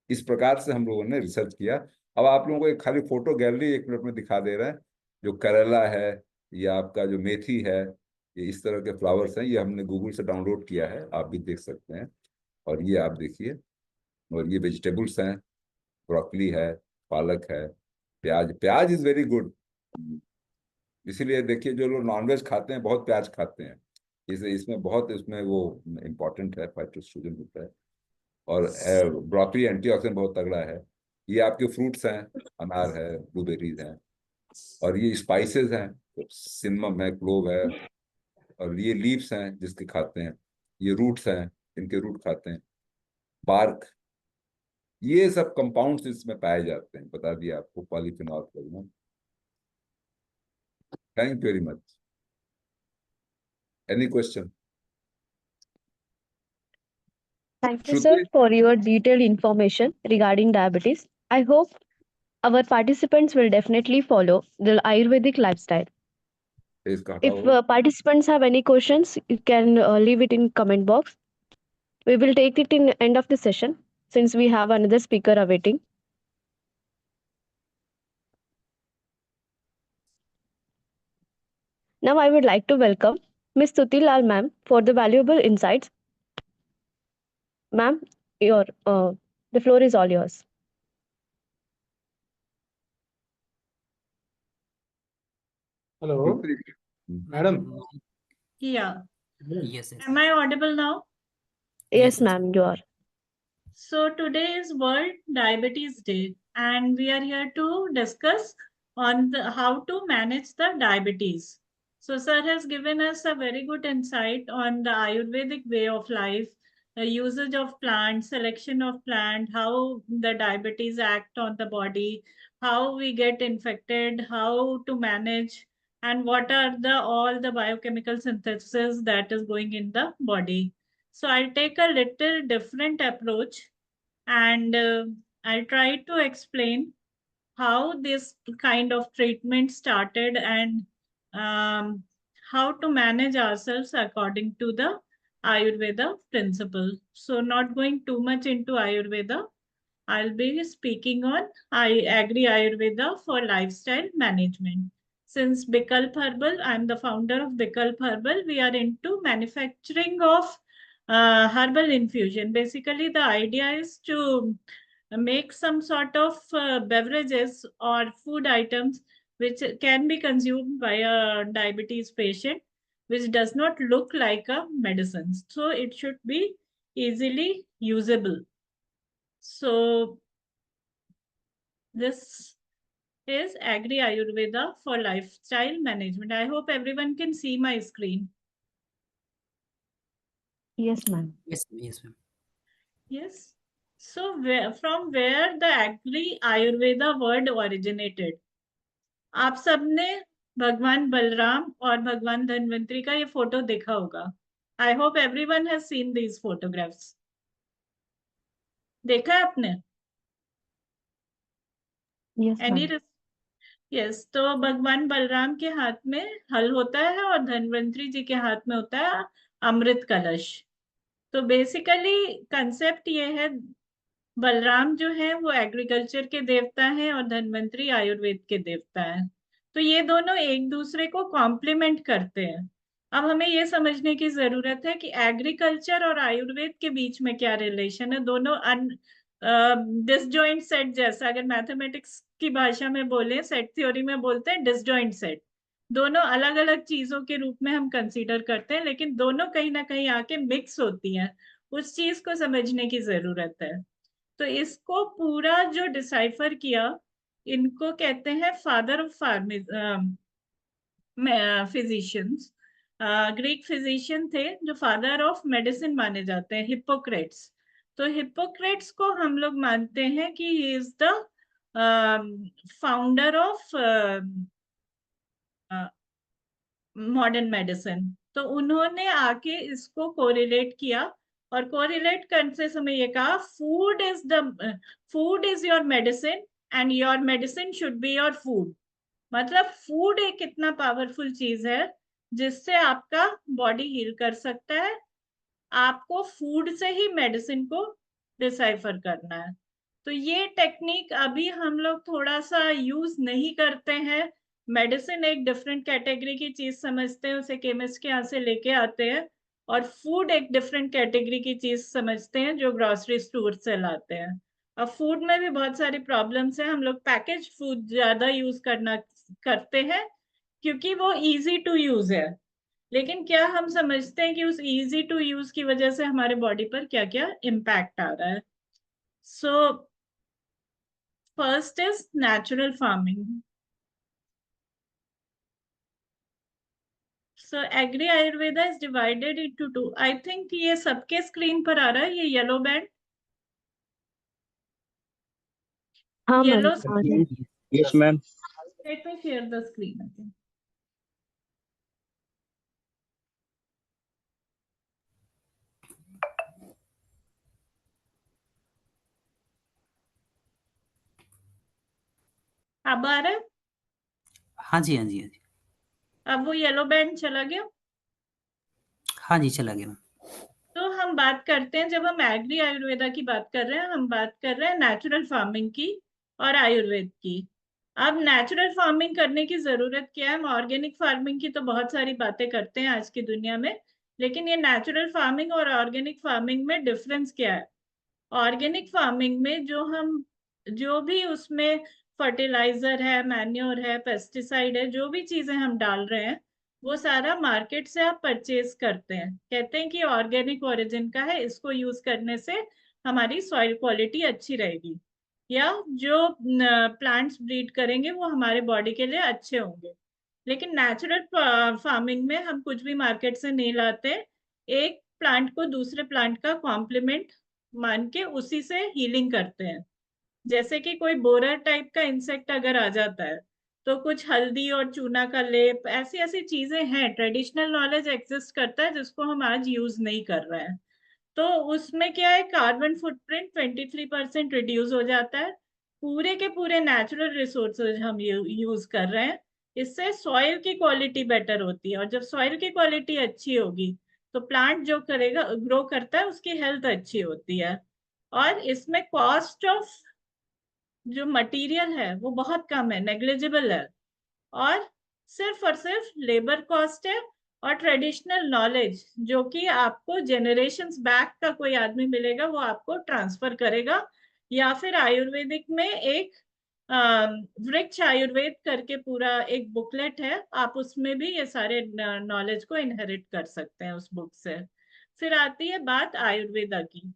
इस प्रकार से हम लोगों ने रिसर्च किया। अब आप लोगों को एक खाली फोटो गैलरी 1 मिनट में दिखा दे रहे हैं। जो करेला है, ये आपका जो मेथी है, ये इस तरह के फ्लावर्स हैं, ये हमने गूगल से डाउनलोड किया है, आप भी देख सकते हैं। और ये आप देखिए, और ये वेजिटेबल्स हैं, ब्रोकली है, पालक है, प्याज, प्याज इज वेरी गुड। इसीलिए देखिए, जो लोग नॉनवेज खाते हैं बहुत प्याज खाते हैं, इसमें बहुत, इसमें वो इम्पोर्टेंट है, फाइटोस्ट्रोजन होता है। और ब्रोकली एंटीऑक्सीडेंट बहुत तगड़ा है। ये आपके फ्रूट्स हैं, अनार है, ब्लूबेरीज हैं। और ये स्पाइसेस हैं, तो सिनेमम है, क्लोव है। और ये लीव्स हैं जिसके खाते हैं, ये रूट्स हैं इनके रूट खाते हैं, बार्क, ये सब कंपाउंड्स इसमें पाए जाते हैं, बता दिया आपको, पॉलीफिनॉल वगैरह। Thank you very much. Any question? Thank you, sir, Shruti, for your detailed information regarding diabetes. I hope our participants will definitely follow the Ayurvedic lifestyle. इसका If हटाओ। participants have any questions, you can leave it in comment box. We will take it in end of the session since we have another speaker awaiting. Now I would like to welcome Ms. Stuti Lal ma'am for the valuable insights. Ma'am, the floor is all yours. Hello, Shruti, madam. Yeah. Yes, yes. Am I audible now? Yes, Yes, ma'am, you are. So today is World Diabetes Day, and we are here to discuss on how to manage the diabetes. So sir has given us a very good insight on the Ayurvedic way of life, the usage of plants, selection of plant, how the diabetes act on the body, how we get infected, how to manage, and what are the all the biochemical synthesis that is going in the body. So I'll take a little different approach, and I'll try to explain how this kind of treatment started, and um, how to manage ourselves according to the Ayurveda principle. So not going too much into Ayurveda, I'll be speaking on Agri Ayurveda for lifestyle management. Since Bikalp Herbal, I'm the founder of Bikalp Herbal. We are into manufacturing of herbal infusion. Basically, the idea is to make some sort of beverages or food items which can be consumed by a diabetes patient, which does not look like a medicine. So it should be easily usable. So this is Agri Ayurveda for lifestyle management. I hope everyone can see my screen. Yes, ma'am. yes, yes, ma'am. Yes. So from where the Agri Ayurveda word originated? आप सबने भगवान बलराम और भगवान धन्वंतरी का ये photo देखा होगा. I hope everyone has seen these photographs. देखा है आपने? Yes, Any ma'am. यस, तो भगवान बलराम के हाथ में हल होता है और धन्वंतरी जी के हाथ में होता है अमृत कलश. तो बेसिकली कंसेप्ट ये है, बलराम जो है वो एग्रीकल्चर के देवता हैं और धन्वंतरी आयुर्वेद के देवता हैं. तो ये दोनों एक दूसरे को कॉम्प्लीमेंट करते हैं. अब हमें ये समझने की जरूरत है कि एग्रीकल्चर और आयुर्वेद के बीच में क्या रिलेशन है. दोनों डिसजॉइंट सेट जैसा, अगर मैथमेटिक्स की भाषा में बोले, सेट थ्योरी में बोलते हैं डिसजॉइंट सेट. दोनों अलग अलग चीजों के रूप में हम कंसीडर करते हैं, लेकिन दोनों कहीं ना कहीं आके मिक्स होती हैं. उस चीज को समझने की जरूरत है. तो इसको पूरा जो डिसाइफर किया, इनको कहते हैं father of physicians. Greek physician थे जो फादर ऑफ मेडिसिन माने जाते हैं, हिप्पोक्रेट्स। तो हिप्पोक्रेट्स को हम लोग मानते हैं कि he is the founder of modern medicine. तो उन्होंने आके इसको कोरिलेट किया, और कोरिलेट करने से समय ये कहा, food is your medicine and your medicine should be your food. मतलब फूड एक कितना पावरफुल चीज है जिससे आपका बॉडी हील कर सकता है। आपको फूड से ही मेडिसिन को डिसाइफर करना है। तो ये टेक्निक अभी हम लोग थोड़ा सा यूज नहीं करते हैं। मेडिसिन एक डिफरेंट कैटेगरी की चीज समझते हैं, उसे केमिस्ट के यहाँ से लेके आते हैं, और फूड एक डिफरेंट कैटेगरी की चीज समझते हैं जो ग्रोसरी स्टोर से लाते हैं। अब फूड में भी बहुत सारी प्रॉब्लम्स हैं। हम लोग पैकेज फूड ज्यादा यूज करते हैं क्योंकि वो इजी टू यूज है। लेकिन क्या हम समझते हैं कि उस इजी टू यूज की वजह से हमारे बॉडी पर क्या क्या इम्पैक्ट आ रहा है? So first is natural farming. So agri Ayurveda is divided into two. I think ये सबके स्क्रीन पर आ रहा है, ये येलो बैंड, हाँ मैम, येलो। आ रहा है। Yes, ma'am. Let me share the screen. अब आ रहा है? हाँ जी, हाँ जी, हाँ जी। अब वो येलो बैंड चला गया। हाँ जी, चला गया। तो हम बात करते हैं, जब हम एग्री आयुर्वेदा की बात कर रहे हैं, हम बात कर रहे हैं नेचुरल फार्मिंग की और आयुर्वेद की। अब नेचुरल फार्मिंग करने की जरूरत क्या है? हम ऑर्गेनिक फार्मिंग की तो बहुत सारी बातें करते हैं आज की दुनिया में, लेकिन ये नेचुरल फार्मिंग और ऑर्गेनिक फार्मिंग में डिफरेंस क्या है? ऑर्गेनिक फार्मिंग में जो भी उसमें फर्टिलाइजर है, मैन्योर है, पेस्टिसाइड है, जो भी चीजें हम डाल रहे हैं, वो सारा मार्केट से आप परचेज करते हैं। कहते हैं कि ऑर्गेनिक ओरिजिन का है, इसको यूज करने से हमारी सॉइल क्वालिटी अच्छी रहेगी, या जो प्लांट्स ब्रीड करेंगे वो हमारे बॉडी के लिए अच्छे होंगे। लेकिन नेचुरल फार्मिंग में हम कुछ भी मार्केट से नहीं लाते। एक प्लांट को दूसरे प्लांट का कॉम्प्लीमेंट मान के उसी से हीलिंग करते हैं। जैसे कि कोई बोरर टाइप का इंसेक्ट अगर आ जाता है, तो कुछ हल्दी और चूना का लेप, ऐसी ऐसी चीजें हैं, ट्रेडिशनल नॉलेज एग्जिस्ट करता है जिसको हम आज यूज नहीं कर रहे हैं। तो उसमें क्या है, कार्बन फुटप्रिंट 23% रिड्यूस हो जाता है। पूरे के पूरे नेचुरल रिसोर्सेज हम यूज कर रहे हैं। इससे सॉइल की क्वालिटी बेटर होती है, और जब सॉइल की क्वालिटी अच्छी होगी तो प्लांट जो करेगा, ग्रो करता है, उसकी हेल्थ अच्छी होती है। और इसमें कॉस्ट ऑफ जो मटेरियल है वो बहुत कम है, नेग्लिजिबल है, और सिर्फ लेबर कॉस्ट है, और ट्रेडिशनल नॉलेज जो कि आपको जनरेशंस बैक का कोई आदमी मिलेगा वो आपको ट्रांसफर करेगा। या फिर आयुर्वेदिक में एक वृक्ष आयुर्वेद करके पूरा एक बुकलेट है, आप उसमें भी ये सारे नॉलेज को इनहेरिट कर सकते हैं उस बुक से। फिर आती है बात आयुर्वेदा की।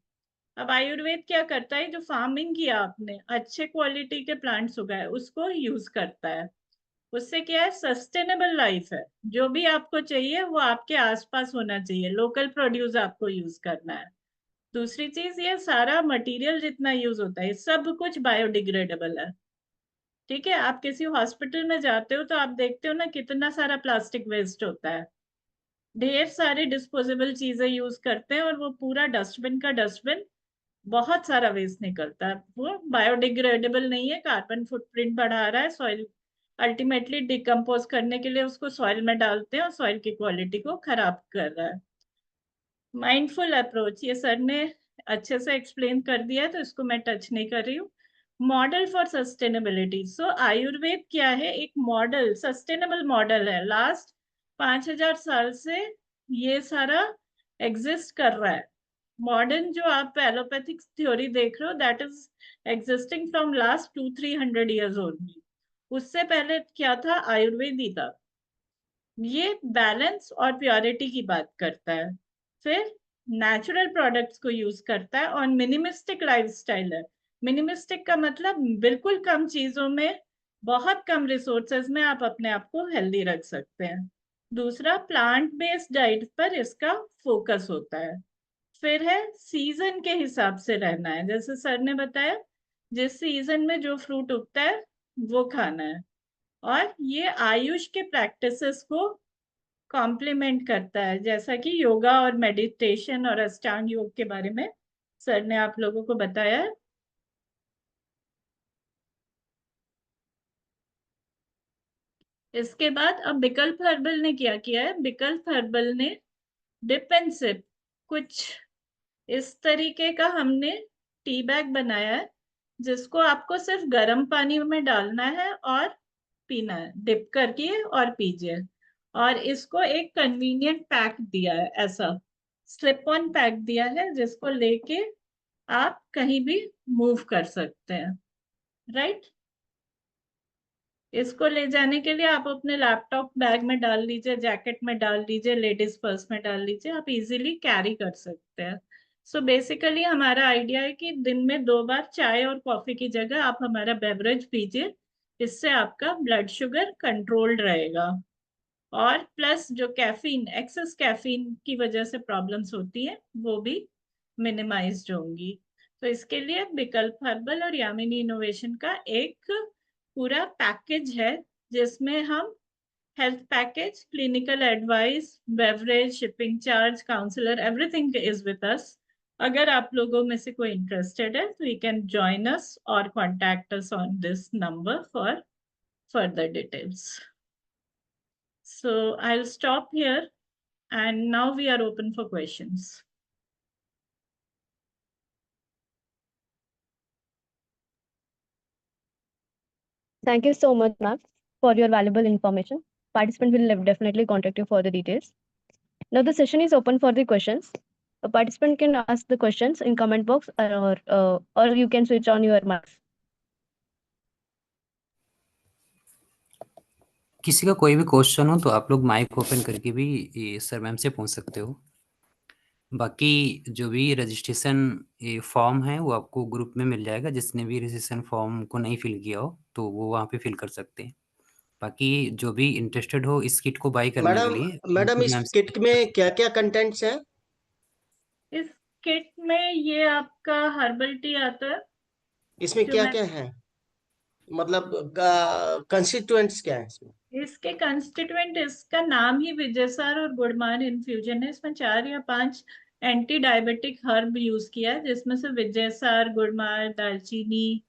अब आयुर्वेद क्या करता है? जो फार्मिंग किया आपने, अच्छे क्वालिटी के प्लांट्स उगाए, उसको यूज करता है। उससे क्या है, सस्टेनेबल लाइफ है। जो भी आपको चाहिए वो आपके आसपास होना चाहिए, लोकल प्रोड्यूस आपको यूज करना है। दूसरी चीज, ये सारा मटेरियल जितना यूज होता है सब कुछ बायोडिग्रेडेबल है। ठीक है, आप किसी हॉस्पिटल में जाते हो तो आप देखते हो ना कितना सारा प्लास्टिक वेस्ट होता है। ढेर सारी डिस्पोजेबल चीजें यूज करते हैं, और वो पूरा डस्टबिन का डस्टबिन बहुत सारा वेस्ट निकलता है। वो बायोडिग्रेडेबल नहीं है, कार्बन फुटप्रिंट बढ़ा रहा है सॉइल। अल्टीमेटली डिकम्पोज करने के लिए उसको सॉइल में डालते हैं और सॉइल की क्वालिटी को खराब कर रहा है। माइंडफुल अप्रोच, ये सर ने अच्छे से एक्सप्लेन कर दिया है तो इसको मैं टच नहीं कर रही हूँ। Model for sustainability. So Ayurveda क्या है? एक मॉडल, सस्टेनेबल मॉडल है। लास्ट 5000 साल से ये सारा एग्जिस्ट कर रहा है। मॉडर्न जो आप एलोपैथिक थ्योरी देख रहे हो, that is existing from last 200-300 years only. उससे पहले क्या था? आयुर्वेद ही था। ये बैलेंस और प्योरिटी की बात करता है। फिर नेचुरल प्रोडक्ट्स को यूज करता है और मिनिमिस्टिक लाइफस्टाइल है। मिनिमिस्टिक का मतलब बिल्कुल कम चीजों में, बहुत कम रिसोर्सेज में आप अपने आप को हेल्दी रख सकते हैं। दूसरा, प्लांट बेस्ड डाइट पर इसका फोकस होता है। फिर है सीजन के हिसाब से रहना है, जैसे सर ने बताया जिस सीजन में जो फ्रूट उगता है वो खाना है। और ये आयुष के प्रैक्टिसेस को कॉम्प्लीमेंट करता है, जैसा कि योगा और मेडिटेशन और अष्टांग योग के बारे में सर ने आप लोगों को बताया है। इसके बाद अब विकल्प हर्बल ने क्या किया है, विकल्प हर्बल ने डिप एंड सिप कुछ इस तरीके का हमने टी बैग बनाया है, जिसको आपको सिर्फ गर्म पानी में डालना है और पीना है, डिप करके और पीजिए। और इसको एक कन्वीनियंट पैक दिया है, ऐसा स्लिप ऑन पैक दिया है, जिसको लेके आप कहीं भी मूव कर सकते हैं, राइट। इसको ले जाने के लिए आप अपने लैपटॉप बैग में डाल लीजिए, जैकेट में डाल लीजिए, लेडीज पर्स में डाल लीजिए, आप इजीली कैरी कर सकते हैं। सो बेसिकली हमारा आइडिया है कि दिन में 2 बार चाय और कॉफी की जगह आप हमारा बेवरेज पीजिए, इससे आपका ब्लड शुगर कंट्रोल्ड रहेगा। और प्लस जो कैफीन, एक्सेस कैफीन की वजह से प्रॉब्लम्स होती है वो भी मिनिमाइज होंगी। तो इसके लिए विकल्प हर्बल और यामिनी इनोवेशन का एक पूरा पैकेज है, जिसमें हम health package, clinical advice, beverage, shipping charge, counsellor, everything is with us. अगर आप लोगों में से कोई इंटरेस्टेड है तो यू कैन जॉइन अस और contact us on this number for further details. So I'll stop here, and now we are open for questions. Thank you so much, ma'am, for your valuable information. Participant will definitely contact you for the details. Now the session is open for the questions. A participant can ask the questions in comment box, or you can switch on your mics. किसी का कोई भी question हो तो आप लोग mic open करके भी ये सर मैम से पूछ सकते हो। बाकी जो भी रजिस्ट्रेशन ये फॉर्म है वो आपको ग्रुप में मिल जाएगा, जिसने भी रजिस्ट्रेशन फॉर्म को नहीं फिल किया हो तो वो वहाँ पे फिल कर सकते हैं। बाकी जो भी इंटरेस्टेड हो इस किट को बाई करने के लिए मैडम इस मैम किट में क्या क्या कंटेंट्स हैं? इस किट में ये आपका हर्बल टी आता है, इसमें जो क्या मैं क्या है, मतलब कंस्टिट्यूएंट्स क्या है इसमें? इसके कंस्टिट्यूएंट, इसका नाम ही विजयसार और गुड़मान इन्फ्यूजन है। इसमें 4 या 5 एंटी डायबिटिक हर्ब यूज किया है, जिसमें से विजयसार, गुड़मार, दालचीनी,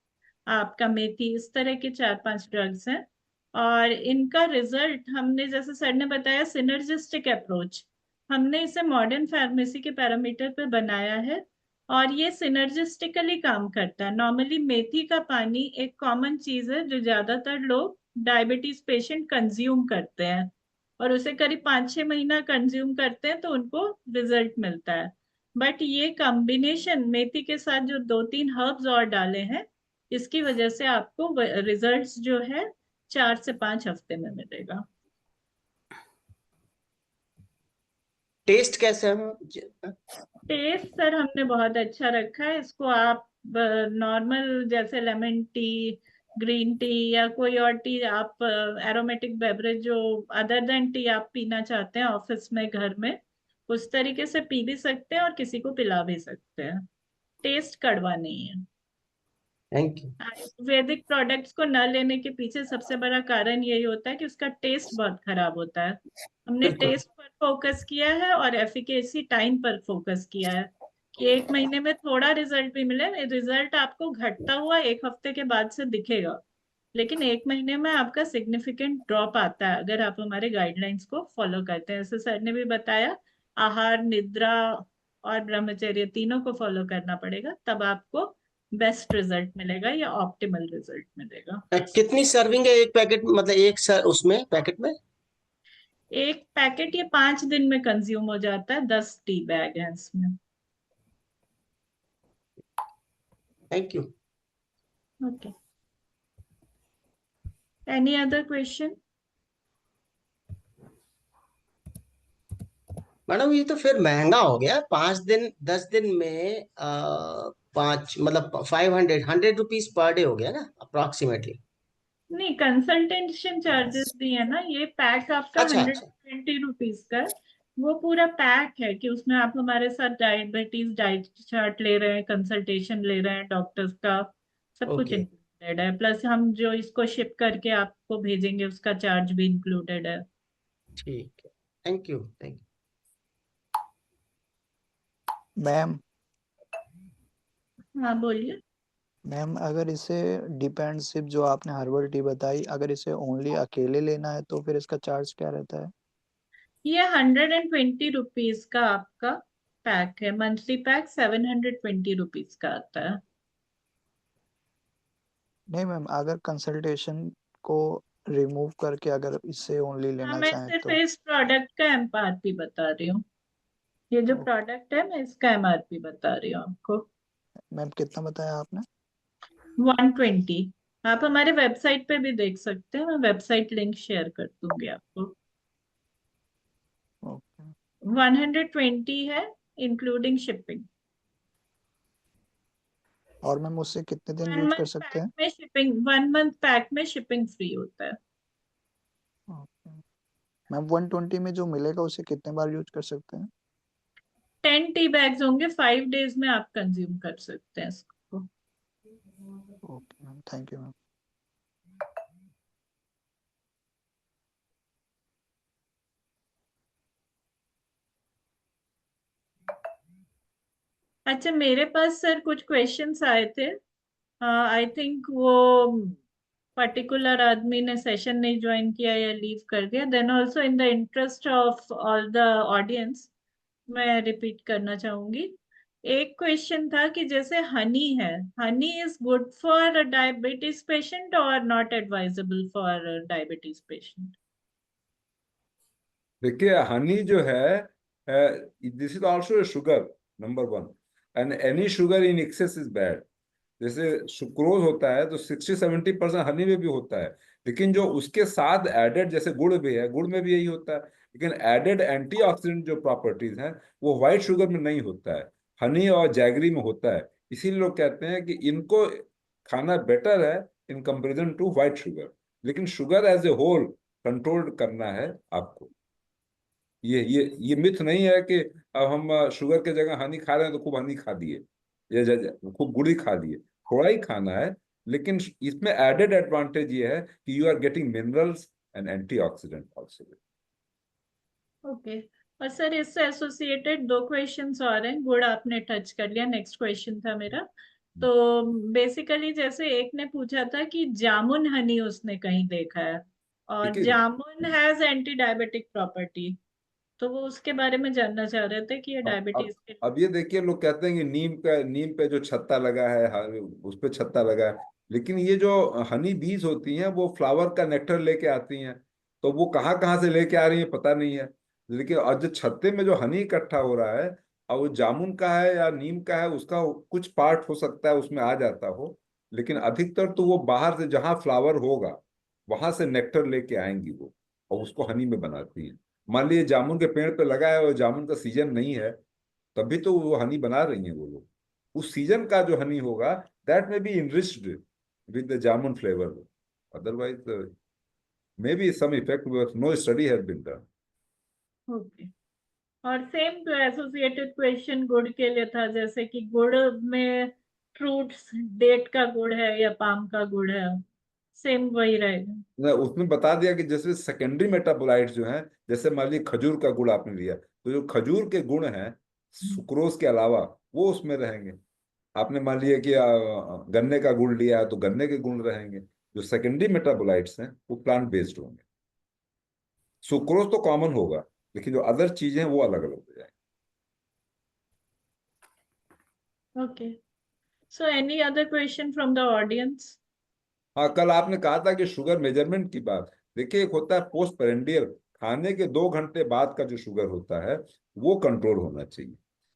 आपका मेथी, इस तरह के 4-5 ड्रग्स हैं। और इनका रिजल्ट हमने, जैसे सर ने बताया, सिनर्जिस्टिक अप्रोच, हमने इसे मॉडर्न फार्मेसी के पैरामीटर पे बनाया है और ये सिनर्जिस्टिकली काम करता है। नॉर्मली मेथी का पानी एक कॉमन चीज है जो ज्यादातर लोग डायबिटीज पेशेंट कंज्यूम करते हैं, और उसे करीब 5-6 महीना कंज्यूम करते हैं तो उनको रिजल्ट मिलता है। बट ये कॉम्बिनेशन मेथी के साथ जो 2-3 हर्ब्स और डाले हैं, इसकी वजह से आपको रिजल्ट्स जो है 4 से 5 हफ्ते में मिलेगा। टेस्ट कैसा है? टेस्ट सर हमने बहुत अच्छा रखा है। इसको आप नॉर्मल जैसे लेमन टी, ग्रीन टी या कोई और टी, आप एरोमेटिक बेवरेज जो अदर देन टी आप पीना चाहते हैं ऑफिस में, घर में, उस तरीके से पी भी सकते हैं और किसी को पिला भी सकते हैं। टेस्ट कड़वा नहीं है। Thank you. आयुर्वेदिक प्रोडक्ट्स को न लेने के पीछे सबसे बड़ा कारण यही होता है कि उसका टेस्ट बहुत खराब होता है। हमने बिल्कुल। टेस्ट पर फोकस किया है और एफिकेसी टाइम पर फोकस किया है कि 1 महीने में थोड़ा रिजल्ट भी मिले। रिजल्ट आपको घटता हुआ 1 हफ्ते के बाद से दिखेगा, लेकिन 1 महीने में आपका सिग्निफिकेंट ड्रॉप आता है अगर आप हमारे गाइडलाइंस को फॉलो करते हैं। जैसे सर ने भी बताया, आहार, निद्रा और ब्रह्मचर्य तीनों को फॉलो करना पड़ेगा, तब आपको बेस्ट रिजल्ट मिलेगा या ऑप्टिमल रिजल्ट मिलेगा। कितनी सर्विंग है एक पैकेट, मतलब उसमें पैकेट में? एक पैकेट ये 5 दिन में कंज्यूम हो जाता है। 10 टी बैग है इसमें। Thank you. Okay, any other question? Madam ये तो फिर महंगा हो गया, 5 दिन 10 दिन में 500 100 रुपीज पर डे हो गया ना अप्रोक्सीमेटली। नहीं, कंसल्टेशन चार्जेस भी है ना, ये पैक आपका अच्छा 120 रुपीज का है। वो पूरा पैक है कि उसमें आप हमारे साथ डायबिटीज डाइट चार्ट ले रहे हैं, कंसल्टेशन ले रहे हैं डॉक्टर्स का, सब कुछ ओके, इंक्लूडेड है। प्लस हम जो इसको शिप करके आपको भेजेंगे उसका चार्ज भी इंक्लूडेड है। ठीक है, थैंक यू थैंक मैम हाँ बोलिए। मैम अगर इसे डिपेंडशिप जो आपने हर्बल टी बताई, अगर इसे ओनली अकेले लेना है तो फिर इसका चार्ज क्या रहता है? ये 120 रुपीज का आपका पैक है, मंथली पैक 720 रुपीज का आता है। नहीं मैम, अगर कंसल्टेशन को रिमूव करके अगर इसे ओनली हाँ, लेना मैं चाहें सिर्फ तो? इस प्रोडक्ट का एमआरपी बता रही हूँ। ये जो ओ, प्रोडक्ट है मैं इसका एमआरपी बता रही हूँ आपको। मैम कितना बताया आपने? 120। आप हमारे वेबसाइट पे भी देख सकते हैं, मैं वेबसाइट लिंक शेयर कर दूंगी आपको। ओके। 120 है इंक्लूडिंग शिपिंग। और मैम उससे कितने दिन 1 यूज कर मंथ सकते पैक हैं? में शिपिंग, 1 मंथ पैक में शिपिंग फ्री होता है। ओके मैम, 120 में जो मिलेगा उसे कितने बार यूज कर सकते हैं? 10 टी बैग्स होंगे, 5 डेज में आप कंज्यूम कर सकते हैं इसको। Okay ma'am, thank you ma'am. अच्छा, मेरे पास सर कुछ क्वेश्चंस आए थे। आई थिंक वो पर्टिकुलर आदमी ने सेशन नहीं ज्वाइन किया या लीव कर दिया। Then also in the interest of all the audience मैं रिपीट करना चाहूंगी। एक क्वेश्चन था कि जैसे हनी है, honey is good for diabetes patient और not advisable for diabetes patient? देखिए हनी जो है, this is also sugar number one, and any sugar in excess is bad. जैसे सुक्रोज होता है तो 60-70% हनी में भी होता है, लेकिन जो उसके साथ एडेड, जैसे गुड़ भी है, गुड़ में भी यही होता है, लेकिन एडेड एंटीऑक्सीडेंट जो प्रॉपर्टीज हैं वो व्हाइट शुगर में नहीं होता है, हनी और जैगरी में होता है। इसीलिए लोग कहते हैं कि इनको खाना बेटर है in comparison to white sugar. लेकिन sugar as a whole control करना है आपको। ये मिथ नहीं है कि अब हम शुगर के जगह हनी खा रहे हैं तो खूब हनी खा दिए, खूब गुड़ ही खा लिए। थोड़ा ही खाना है, लेकिन इसमें एडेड एडवांटेज ये है कि you are getting minerals and antioxidant also. Okay. और सर इससे एसोसिएटेड दो क्वेश्चंस और हैं। गुड आपने टच कर लिया, नेक्स्ट क्वेश्चन था मेरा। तो बेसिकली जैसे एक ने पूछा था कि जामुन हनी उसने कहीं देखा है, और देखिए, जामुन हैज एंटी डायबिटिक प्रॉपर्टी। तो वो उसके बारे में जानना चाह रहे थे कि ये अब अब डायबिटीज के। अब ये देखिए, लोग कहते हैं कि नीम पे जो छत्ता लगा है, उस पे छत्ता लगा है, लेकिन ये जो हनी बीज होती हैं वो फ्लावर का नेक्टर लेके आती हैं। तो वो कहाँ कहाँ से लेके आ रही है पता नहीं है, लेकिन और जो छत्ते में जो हनी इकट्ठा हो रहा है, अब वो जामुन का है या नीम का है, उसका कुछ पार्ट हो सकता है उसमें आ जाता हो, लेकिन अधिकतर तो वो बाहर से जहाँ फ्लावर होगा वहां से नेक्टर लेके आएंगी वो, और उसको हनी में बनाती हैं। मान लीजिए जामुन के पेड़ पे लगा है और जामुन का सीजन नहीं है, तभी तो वो हनी बना रही हैं वो लोग। उस सीजन का जो हनी होगा, दैट में be enriched with the jamun flavour, otherwise maybe some effect, no study has been done. Okay. और सेम एसोसिएटेड क्वेश्चन गुड़ के लिए था, जैसे कि गुड़ में फ्रूट्स, डेट का गुड़ है या पाम का गुड़ है, सेम वही रहेगा? उसमें बता दिया कि जैसे सेकेंडरी मेटाबोलाइट्स जो हैं, जैसे मान लीजिए खजूर का गुड़ आपने लिया, तो जो खजूर के गुण हैं सुक्रोज के अलावा वो उसमें रहेंगे। आपने मान लिया कि गन्ने का गुड़ लिया है तो गन्ने के गुण रहेंगे। जो सेकेंडरी मेटाबोलाइट्स हैं वो प्लांट बेस्ड होंगे। सुक्रोज तो कॉमन होगा, लेकिन जो अदर चीजें हैं वो अलग अलग हो जाएंगी। Okay. So any other question from the audience? हाँ, कल आपने कहा था कि शुगर मेजरमेंट की बात। देखिए, एक होता है पोस्ट पेरेंडियल, खाने के 2 घंटे बाद का जो शुगर होता है वो कंट्रोल होना चाहिए।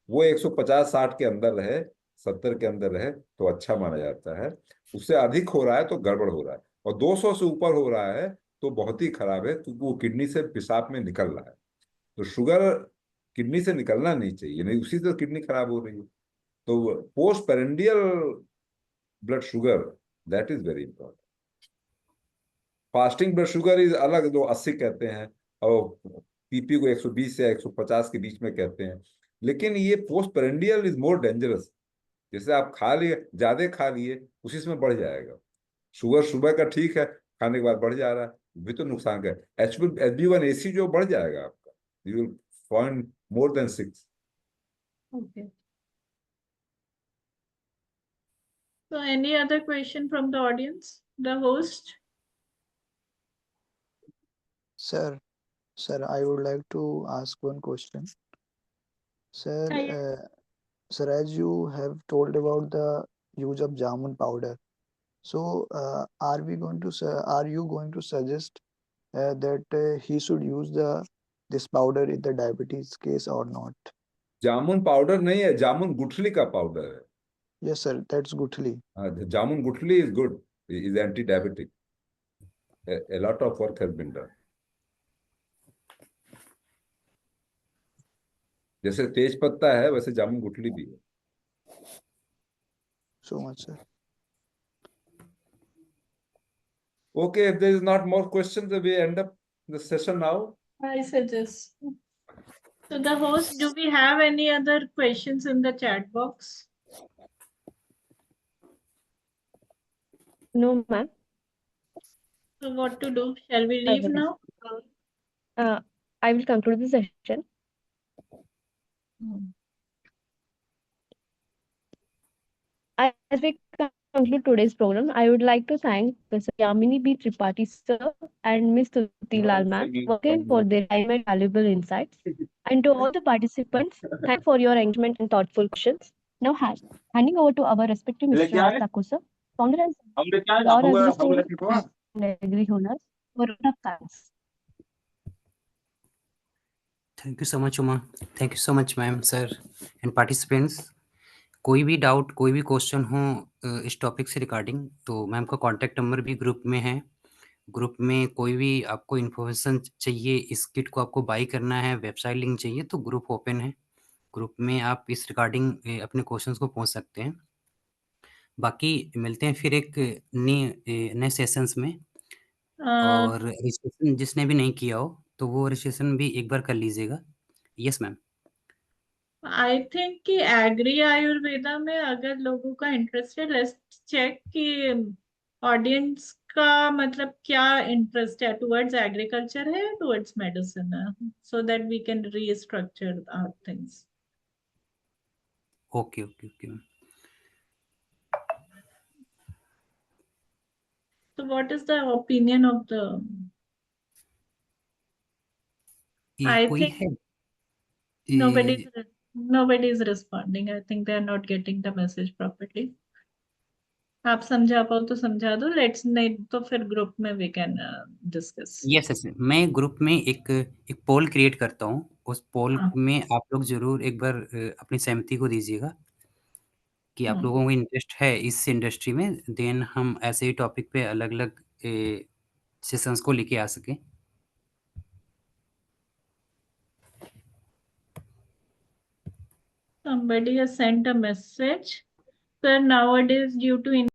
वो 150-60 के अंदर रहे, 70 के अंदर रहे तो अच्छा माना जाता है। उससे अधिक हो रहा है तो गड़बड़ हो रहा है, और 200 से ऊपर हो रहा है तो बहुत ही खराब है, क्योंकि वो किडनी से पेशाब में निकल रहा है। तो शुगर किडनी से निकलना नहीं चाहिए, नहीं उसी से किडनी खराब हो रही है। तो post prandial blood sugar, that is very important. Fasting blood sugar is अलग, जो 80 कहते हैं, और पीपी को 120 या 150 के बीच में कहते हैं। लेकिन ये post prandial is more dangerous. जैसे आप खा लिए, ज्यादा खा लिए, उसी में बढ़ जाएगा। शुगर सुबह का ठीक है, खाने के बाद बढ़ जा रहा है, भी तो नुकसान का। HbA1c जो बढ़ जाएगा आपका, you will find more than 6। Okay. So any other question from the audience? The host? Sir, I would like to ask one question. Sir, Yeah. sir, as you have told about the use of jamun powder, so are you going to suggest that he should use this powder in the diabetes case or not? Jamun powder नहीं है, जामुन गुठली का powder है। Yes, sir, that's guthli. जामुन गुठली is good, is anti diabetic. A lot of work has been done. जैसे तेज पत्ता है, वैसे जामुन गुठली भी है। So much, sir. Okay, if there is not more questions, we end up the session now. I suggest. So the host, do we have any other questions in the chat box? No, ma'am. So what to do? Shall we leave now? I will conclude the session. As we conclude today's program, I would like to thank Mr. Yamini B. Tripathi sir and Ms. Tuti Lal ma'am working for their time and valuable insights. And to all the participants, thank for your engagement and thoughtful questions. Now handing over to our respective Mr. Raj Thakur sir, founder and Law and Agri Honors for a of thanks. Thank you so much Uma, thank you so much ma'am, sir and participants. कोई भी doubt, कोई भी question हो इस topic से regarding, तो ma'am का contact number भी ग्रुप में है। ग्रुप में कोई भी आपको इन्फॉर्मेशन चाहिए, इस किट को आपको बाई करना है, वेबसाइट लिंक चाहिए, तो ग्रुप ओपन है। ग्रुप में आप इस रिगार्डिंग अपने क्वेश्चंस को पूछ सकते हैं। बाकी मिलते हैं फिर एक नए सेशंस में। और रजिस्ट्रेशन जिसने भी नहीं किया हो तो वो रजिस्ट्रेशन भी एक बार कर लीजिएगा। Yes ma'am. आई थिंक कि एग्री आयुर्वेदा में अगर लोगों का इंटरेस्ट है, लेट्स चेक कि ऑडियंस का मतलब क्या इंटरेस्ट है, टुवर्ड्स एग्रीकल्चर है, टुवर्ड्स मेडिसिन है, so that we can restructure our things. Okay okay okay. So what is the opinion of the? I कोई think है? nobody is responding. I think they are not getting the message properly. आप समझा पाओ तो समझा दो, let's नहीं तो फिर ग्रुप में we can discuss. Yes yes, मैं ग्रुप में एक पोल क्रिएट करता हूँ। उस पोल में आप लोग जरूर एक बार अपनी सहमति को दीजिएगा कि आप लोगों को इंटरेस्ट है इस इंडस्ट्री में, देन हम ऐसे ही टॉपिक पे अलग अलग सेशंस को लेके आ सकें। Somebody has sent a message. Sir, nowadays due to